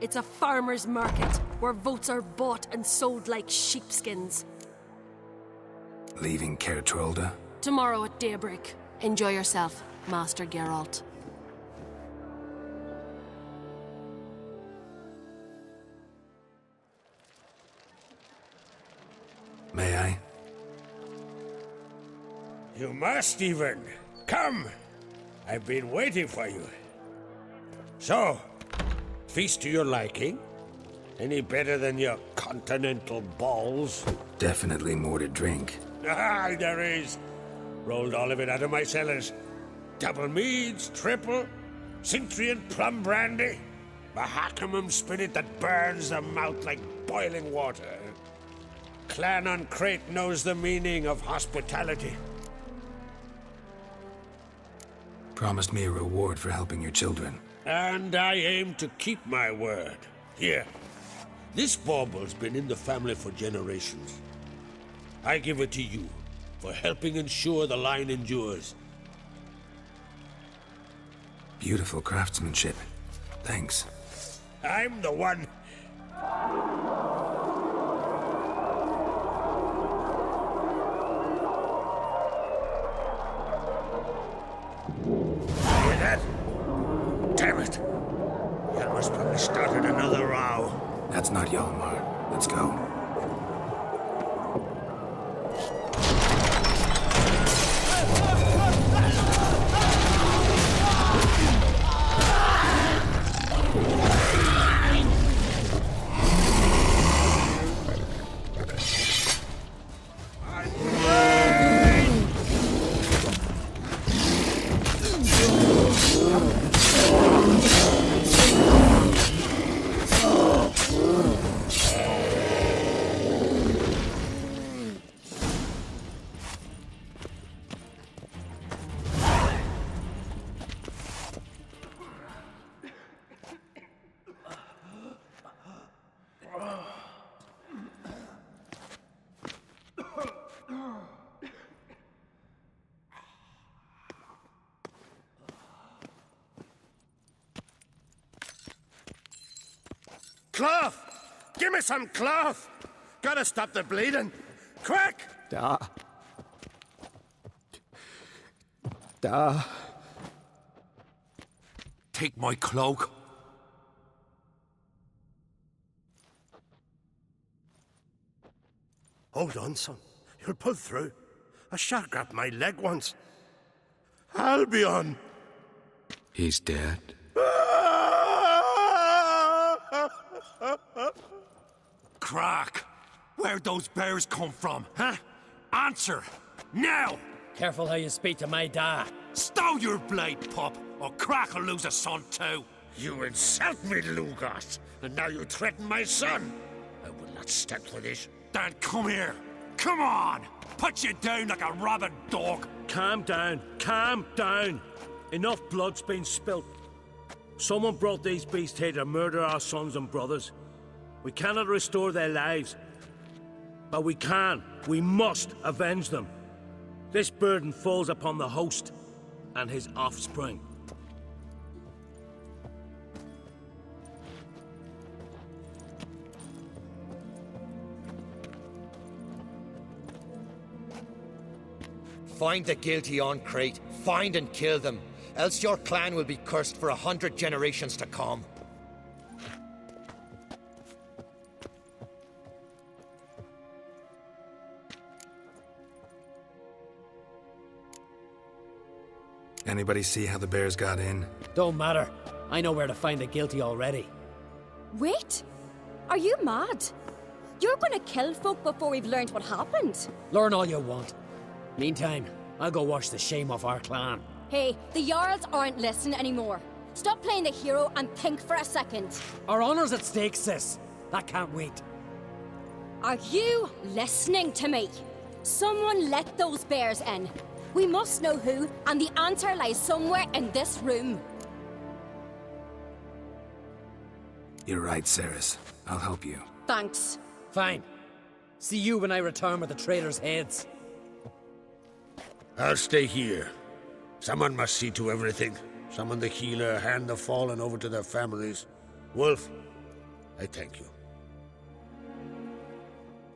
It's a farmer's market, where votes are bought and sold like sheepskins. Leaving Caer Trolda? Tomorrow at daybreak. Enjoy yourself, Master Geralt. May I? You must even. Come! I've been waiting for you. So, feast to your liking? Any better than your continental balls? Definitely more to drink. Ah, there is. Rolled all of it out of my cellars. Double meads, triple, Cintrian plum brandy, Mahakimum spirit that burns the mouth like boiling water. clan on Craite knows the meaning of hospitality. Promised me a reward for helping your children. And I aim to keep my word. Here. This bauble's been in the family for generations. I give it to you for helping ensure the line endures. Beautiful craftsmanship. Thanks. I'm the one. Hear that? Damn it! Hjalmar's probably started another row. That's not Hjalmar. Let's go. Cloth! Give me some cloth! Gotta stop the bleeding. Quick! Da. Take my cloak. Hold on, son. You'll pull through. A shark grabbed my leg once. Albion! He's dead. Crach! Where'd those bears come from, huh? Answer! Now! Careful how you speak to my dad. Stow your blade, pup, or Crach will lose a son too. You insult me, Lugas, and now you threaten my son. I will not stand for this. Dan, come here. Come on! Put you down like a rabid dog. Calm down. Calm down. Enough blood's been spilt. Someone brought these beasts here to murder our sons and brothers. We cannot restore their lives. But we can. We must avenge them. This burden falls upon the host and his offspring. Find the guilty on Craite. Find and kill them. Else your clan will be cursed for 100 generations to come. Anybody see how the bears got in? Don't matter. I know where to find the guilty already. Wait! Are you mad? You're gonna kill folk before we've learned what happened? Learn all you want. Meantime, I'll go wash the shame off our clan. Hey, the Jarls aren't listening anymore. Stop playing the hero and think for a second. Our honor's at stake, sis. That can't wait. Are you listening to me? Someone let those bears in. We must know who, and the answer lies somewhere in this room. You're right, Cerys. I'll help you. Thanks. Fine. See you when I return with the traitors' heads. I'll stay here. Someone must see to everything. Summon the healer, hand the fallen over to their families. Wolf, I thank you.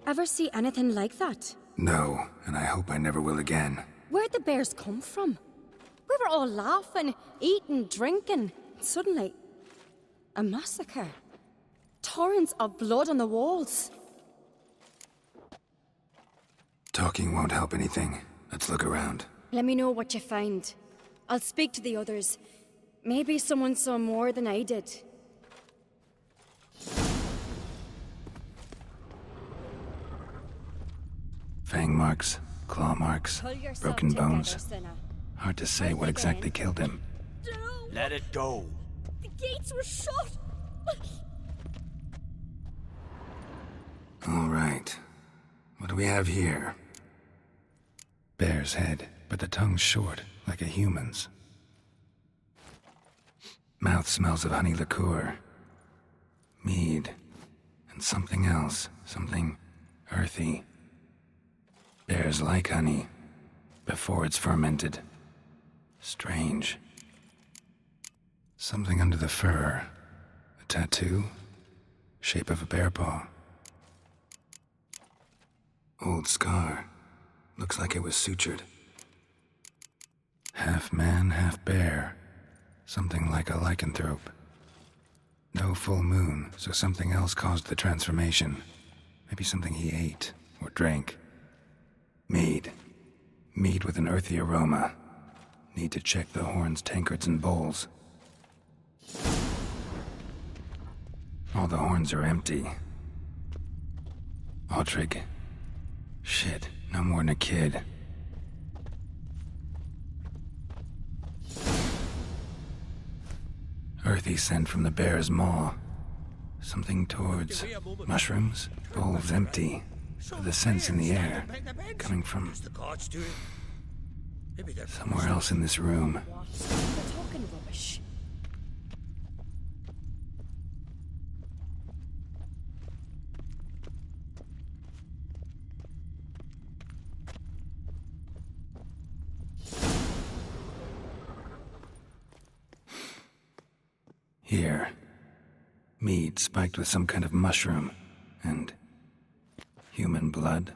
Ever see anything like that? No, and I hope I never will again. Where'd the bears come from? We were all laughing, eating, drinking. Suddenly, a massacre. Torrents of blood on the walls. Talking won't help anything. Let's look around. Let me know what you find. I'll speak to the others. Maybe someone saw more than I did. Fang marks, claw marks, broken bones. Hard to say what exactly killed him. Let it go. The gates were shut. All right. What do we have here? Bear's head, but the tongue's short, like a human's. Mouth smells of honey liqueur. Mead. And something else. Something earthy. Bears like honey. Before it's fermented. Strange. Something under the fur. A tattoo? Shape of a bear paw. Old scar. Looks like it was sutured. Half man, half bear. Something like a lycanthrope. No full moon, so something else caused the transformation. Maybe something he ate or drank. Mead. Mead with an earthy aroma. Need to check the horns, tankards, and bowls. All the horns are empty. Autrig. Shit, no more than a kid. Earthy scent from the bear's maw. Something towards mushrooms. Bowls empty. But the scent's in the air. Coming from somewhere else in this room. They're talking rubbish. Here. Mead spiked with some kind of mushroom. And human blood.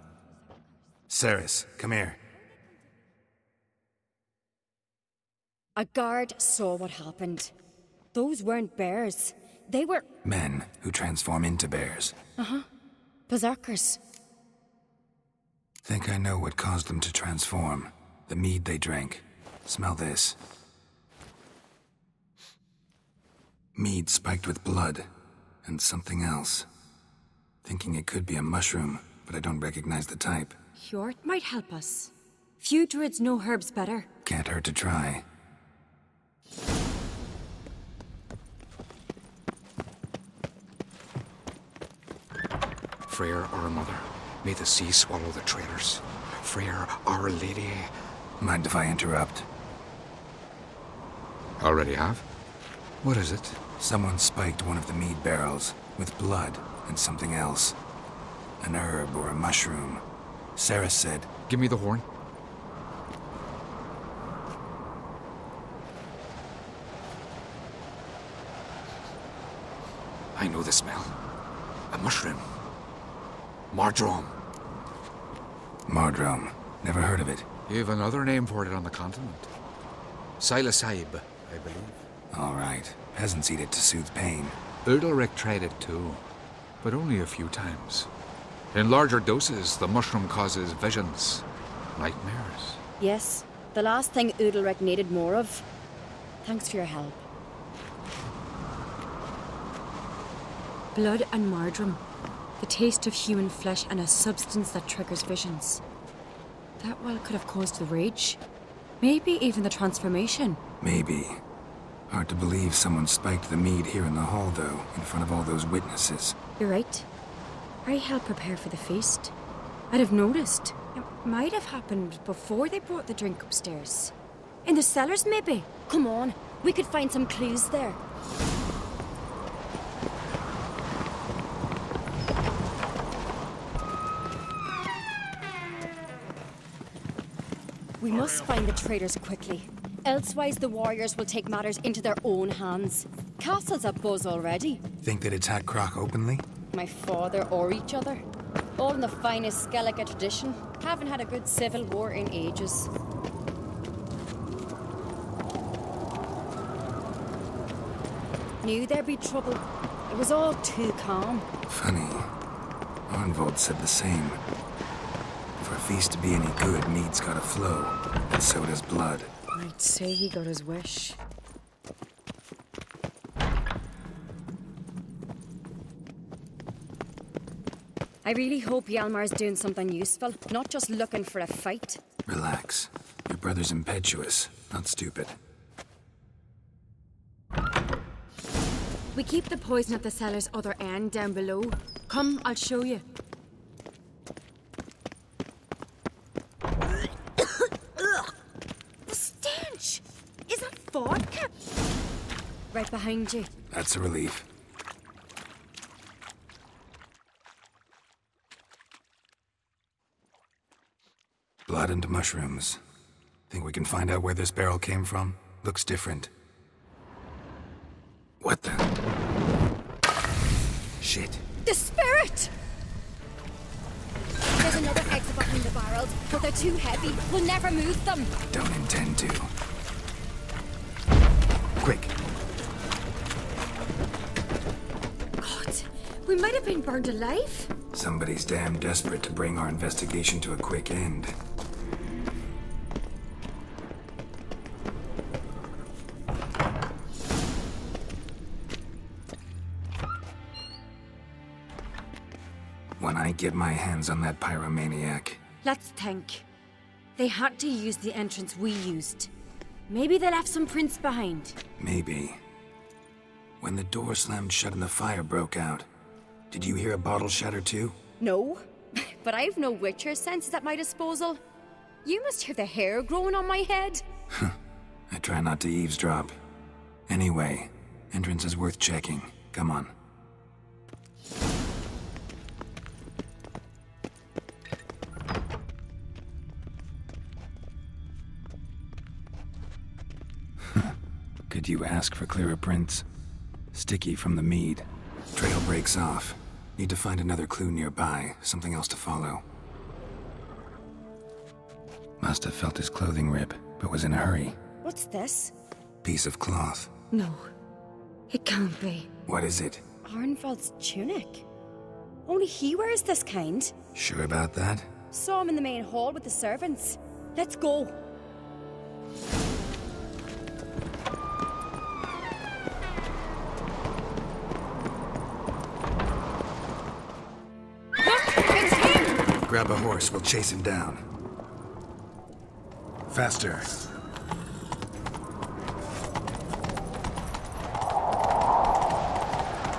Cerys, come here. A guard saw what happened. Those weren't bears. They were... Men who transform into bears. Uh-huh. Berserkers. Think I know what caused them to transform. The mead they drank. Smell this. Mead spiked with blood. And something else. Thinking it could be a mushroom, but I don't recognize the type. Hjort might help us. Few druids know herbs better. Can't hurt to try. Freyr, our mother, may the sea swallow the traitors. Freyr, our lady. Mind if I interrupt? Already have? What is it? Someone spiked one of the mead barrels with blood and something else. An herb or a mushroom. Cerys said... Give me the horn. I know the smell. A mushroom. Mardrome. Mardrome. Never heard of it. You've another name for it on the continent. Psilocybe, I believe. All right. Peasants eat it to soothe pain. UNDVIK tried it too, but only a few times. In larger doses, the mushroom causes visions, nightmares. Yes, the last thing UNDVIK needed more of. Thanks for your help. Blood and mardrome. The taste of human flesh and a substance that triggers visions. That well could have caused the rage. Maybe even the transformation. Maybe. Hard to believe someone spiked the mead here in the hall, though, in front of all those witnesses. You're right. I helped prepare for the feast. I'd have noticed. It might have happened before they brought the drink upstairs. In the cellars, maybe. Come on, we could find some clues there. We must find the traitors quickly. Elsewise, the warriors will take matters into their own hands. Castle's abuzz already. Think they'd attack Crach openly? My father or each other. All in the finest Skellige tradition. Haven't had a good civil war in ages. Knew there'd be trouble. It was all too calm. Funny. Arnvold said the same. For a feast to be any good, mead's gotta flow. And so does blood. I'd say he got his wish. I really hope Hjalmar's doing something useful, not just looking for a fight. Relax. Your brother's impetuous, not stupid. We keep the poison at the cellar's other end down below. Come, I'll show you. Right behind you. That's a relief. Blood and mushrooms. Think we can find out where this barrel came from? Looks different. What the? Shit. The spirit! There's another exit behind the barrels, but they're too heavy. We'll never move them. Don't intend to. Quick. God, we might have been burned alive. Somebody's damn desperate to bring our investigation to a quick end. When I get my hands on that pyromaniac... Let's think. They had to use the entrance we used. Maybe they left some prints behind. Maybe. When the door slammed shut and the fire broke out, did you hear a bottle shatter too? No, but I've no Witcher senses at my disposal. You must hear the hair growing on my head. I try not to eavesdrop. Anyway, entrance is worth checking. Come on. Could you ask for clearer prints? Sticky from the mead. Trail breaks off. Need to find another clue nearby, something else to follow. Must have felt his clothing rip, but was in a hurry. What's this? Piece of cloth. No, it can't be. What is it? Arnvald's tunic. Only he wears this kind. Sure about that? Saw him in the main hall with the servants. Let's go. Grab a horse, we'll chase him down. Faster.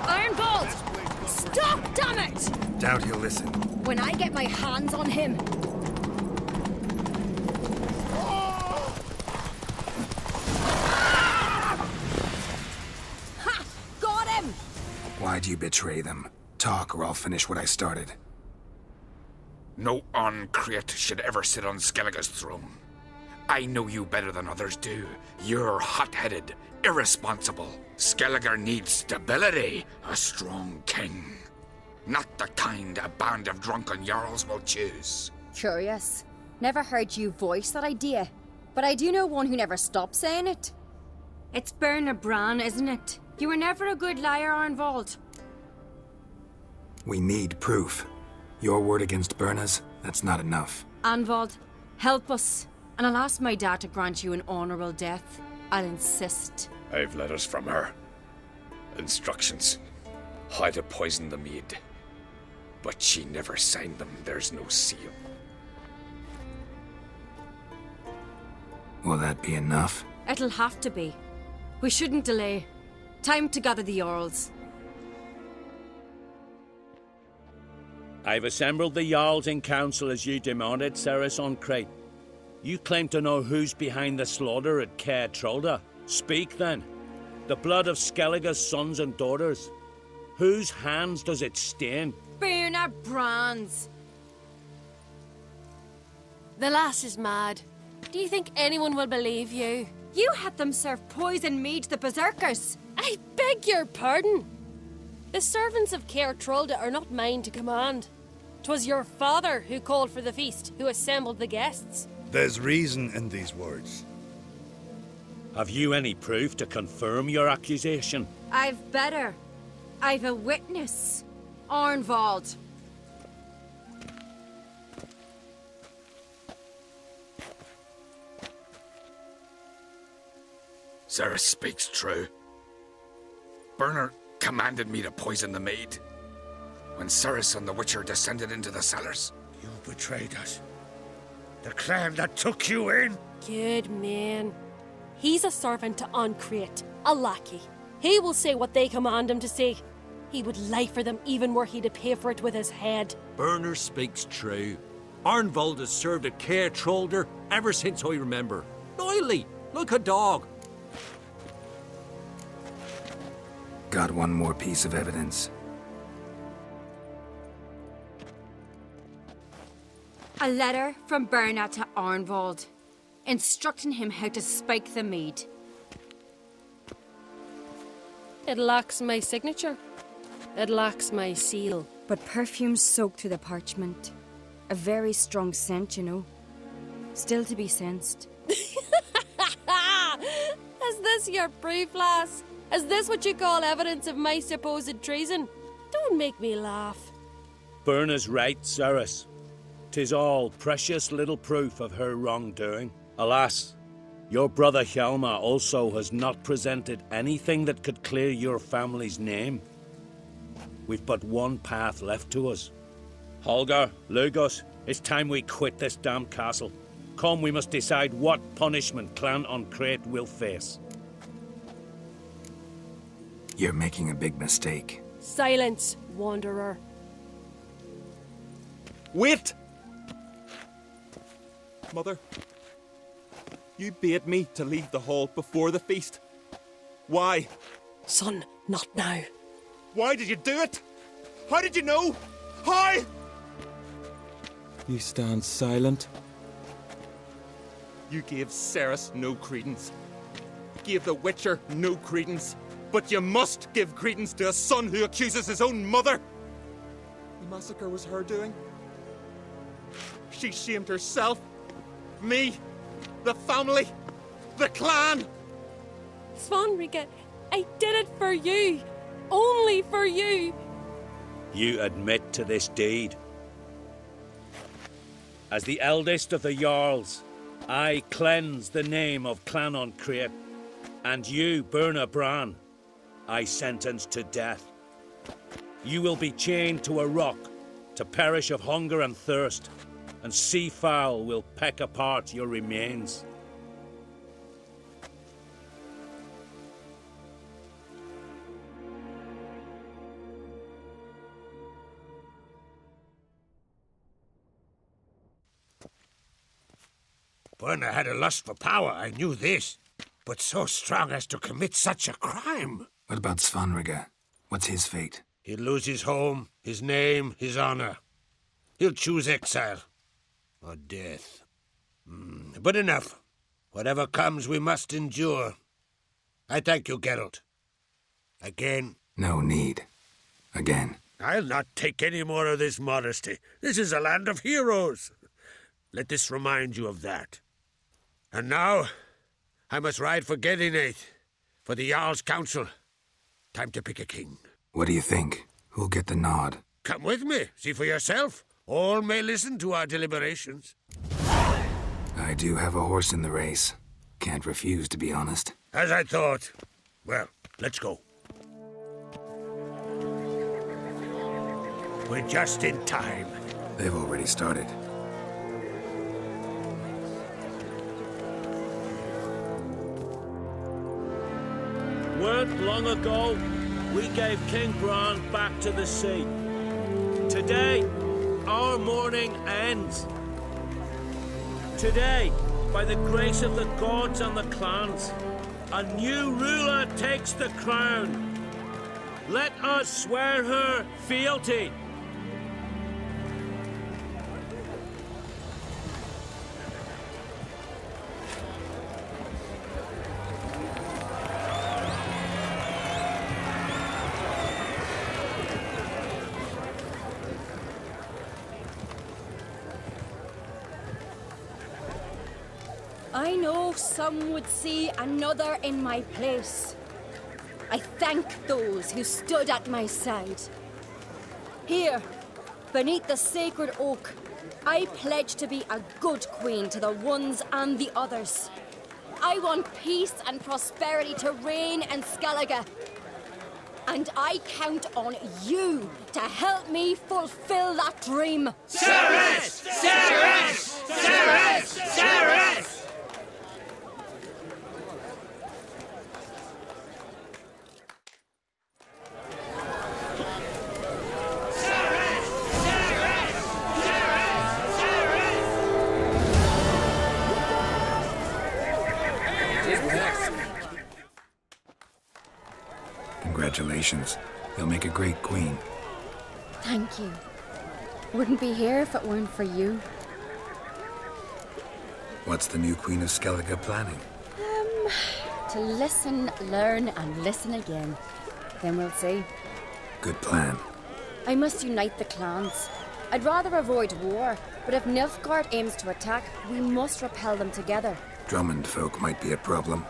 Ironbolt! Stop, damn it! Doubt he'll listen. When I get my hands on him. Ha! Got him! Why'd you betray them? Talk or I'll finish what I started. No Craite should ever sit on Skellige's throne. I know you better than others do. You're hot-headed, irresponsible. Skellige needs stability, a strong king. Not the kind a band of drunken jarls will choose. Curious. Never heard you voice that idea. But I do know one who never stops saying it. It's Bernard Bran, isn't it? You were never a good liar, Arnvald. We need proof. Your word against Berna's, that's not enough. Arnvald, help us. And I'll ask my dad to grant you an honorable death. I'll insist. I've letters from her. Instructions. How to poison the mead. But she never signed them. There's no seal. Will that be enough? It'll have to be. We shouldn't delay. Time to gather the Jarls. I've assembled the Jarls in council as you demanded, Cerys on Craite. You claim to know who's behind the slaughter at Craite. Speak then. The blood of Skellige's sons and daughters. Whose hands does it stain? Bernard Bran's. The lass is mad. Do you think anyone will believe you? You had them serve poison mead to the berserkers. I beg your pardon. The servants of Craite are not mine to command. 'Twas your father who called for the feast, who assembled the guests. There's reason in these words. Have you any proof to confirm your accusation? I've better. I've a witness. Arnvald. Cerys speaks true. Bernard commanded me to poison the maid. When Cerys and the Witcher descended into the cellars. You betrayed us. The clan that took you in. Good man. He's a servant to Craite, a lackey. He will say what they command him to say. He would lie for them even were he to pay for it with his head. Bernard speaks true. Arnvald has served at Craite ever since I remember. Loyally, like a dog. got one more piece of evidence. A letter from Berna to Arnvald, instructing him how to spike the mead. It lacks my signature. It lacks my seal. But perfume soaked through the parchment. A very strong scent, you know. Still to be sensed. Is this your proof, lass? Is this what you call evidence of my supposed treason? Don't make me laugh. Berna's right, Cerys. 'Tis all precious little proof of her wrongdoing. Alas, your brother Hjalmar also has not presented anything that could clear your family's name. We've but one path left to us. Holger, Lugos, it's time we quit this damned castle. Come, we must decide what punishment Clan on Craite will face. You're making a big mistake. Silence, wanderer. Wait! Mother, you bade me to leave the hall before the feast. Why? Son, not now. Why did you do it? How did you know? How? You stand silent. You gave Cerys no credence. Gave the Witcher no credence. But you must give credence to a son who accuses his own mother. The massacre was her doing. She shamed herself, me, the family, the clan. Svanrika, I did it for you. Only for you. You admit to this deed. As the eldest of the Jarls, I cleanse the name of Clan on Craite, and you, Berna Bran, I sentence to death. You will be chained to a rock to perish of hunger and thirst, and sea fowl will peck apart your remains. Berna had a lust for power, I knew this. But so strong as to commit such a crime. What about Svanrika? What's his fate? He'll lose his home, his name, his honor. He'll choose exile. Or death. But enough. Whatever comes, we must endure. I thank you, Geralt. Again. No need. Again. I'll not take any more of this modesty. This is a land of heroes. Let this remind you of that. And now, I must ride for Gedinate, for the Jarl's Council. Time to pick a king. What do you think? Who'll get the nod? Come with me, see for yourself. All may listen to our deliberations. I do have a horse in the race. Can't refuse, to be honest. As I thought. Well, let's go. We're just in time. They've already started. Weren't long ago, we gave King Bran back to the sea. Today, our mourning ends. Today, by the grace of the gods and the clans, a new ruler takes the crown. Let us swear her fealty. I know some would see another in my place. I thank those who stood at my side. Here, beneath the sacred oak, I pledge to be a good queen to the ones and the others. I want peace and prosperity to reign in Skellige. And I count on you to help me fulfill that dream. Cerys! Cerys! Cerys! Cerys! Congratulations. You'll make a great queen. Thank you. Wouldn't be here if it weren't for you. What's the new Queen of Skellige planning? To listen, learn, and listen again. Then we'll see. Good plan. I must unite the clans. I'd rather avoid war, but if Nilfgaard aims to attack, we must repel them together. Drummond folk might be a problem.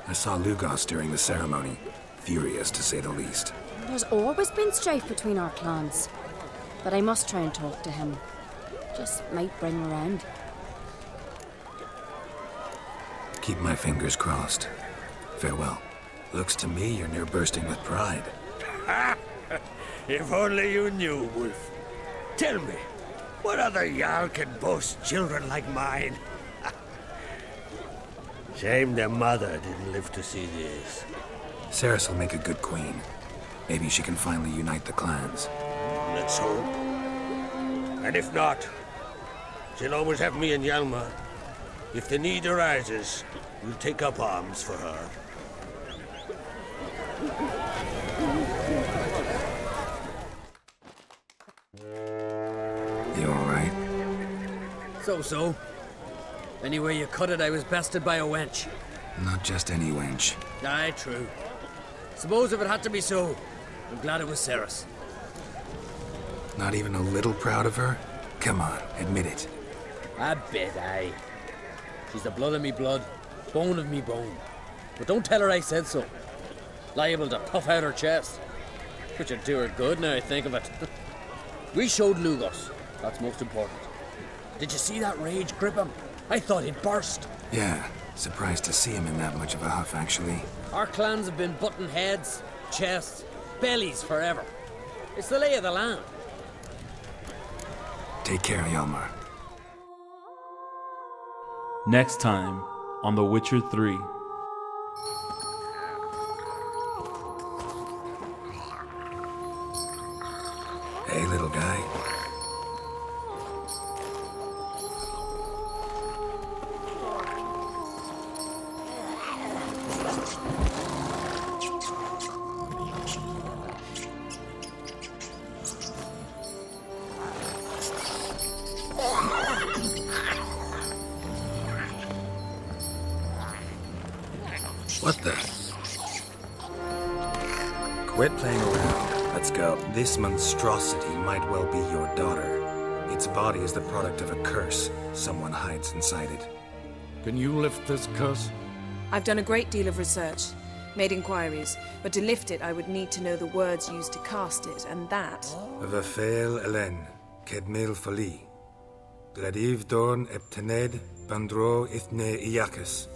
I saw Lugos during the ceremony. Furious, to say the least. There's always been strife between our clans. But I must try and talk to him. Just might bring around. Keep my fingers crossed. Farewell. Looks to me you're near bursting with pride. If only you knew, Wolf. Tell me, what other Jarl can boast children like mine? Shame their mother didn't live to see this. Cerys will make a good queen. Maybe she can finally unite the clans. Let's hope. And if not, she'll always have me and Hjalmar. If the need arises, we'll take up arms for her. You alright? So. Anyway you cut it, I was bested by a wench. Not just any wench. Aye, true. Suppose if it had to be so, I'm glad it was Cerys. Not even a little proud of her? Come on, admit it. A bit, aye. She's the blood of me blood, bone of me bone. But don't tell her I said so. Liable to puff out her chest. Which would do her good now I think of it. We showed Lugos. That's most important. Did you see that rage grip him? I thought he'd burst. Yeah, surprised to see him in that much of a huff, actually. Our clans have been butting heads, chests, bellies forever. It's the lay of the land. Take care, Hjalmar. Next time on The Witcher 3. Hey, little guy. What the? Quit playing around. Let's go. This monstrosity might well be your daughter. Its body is the product of a curse. Someone hides inside it. Can you lift this curse? I've done a great deal of research, made inquiries, but to lift it I would need to know the words used to cast it, and that... Vafael Elen, Kedmil Fali. Gladiv Dorn Eptened Bandro Ithne Iacus.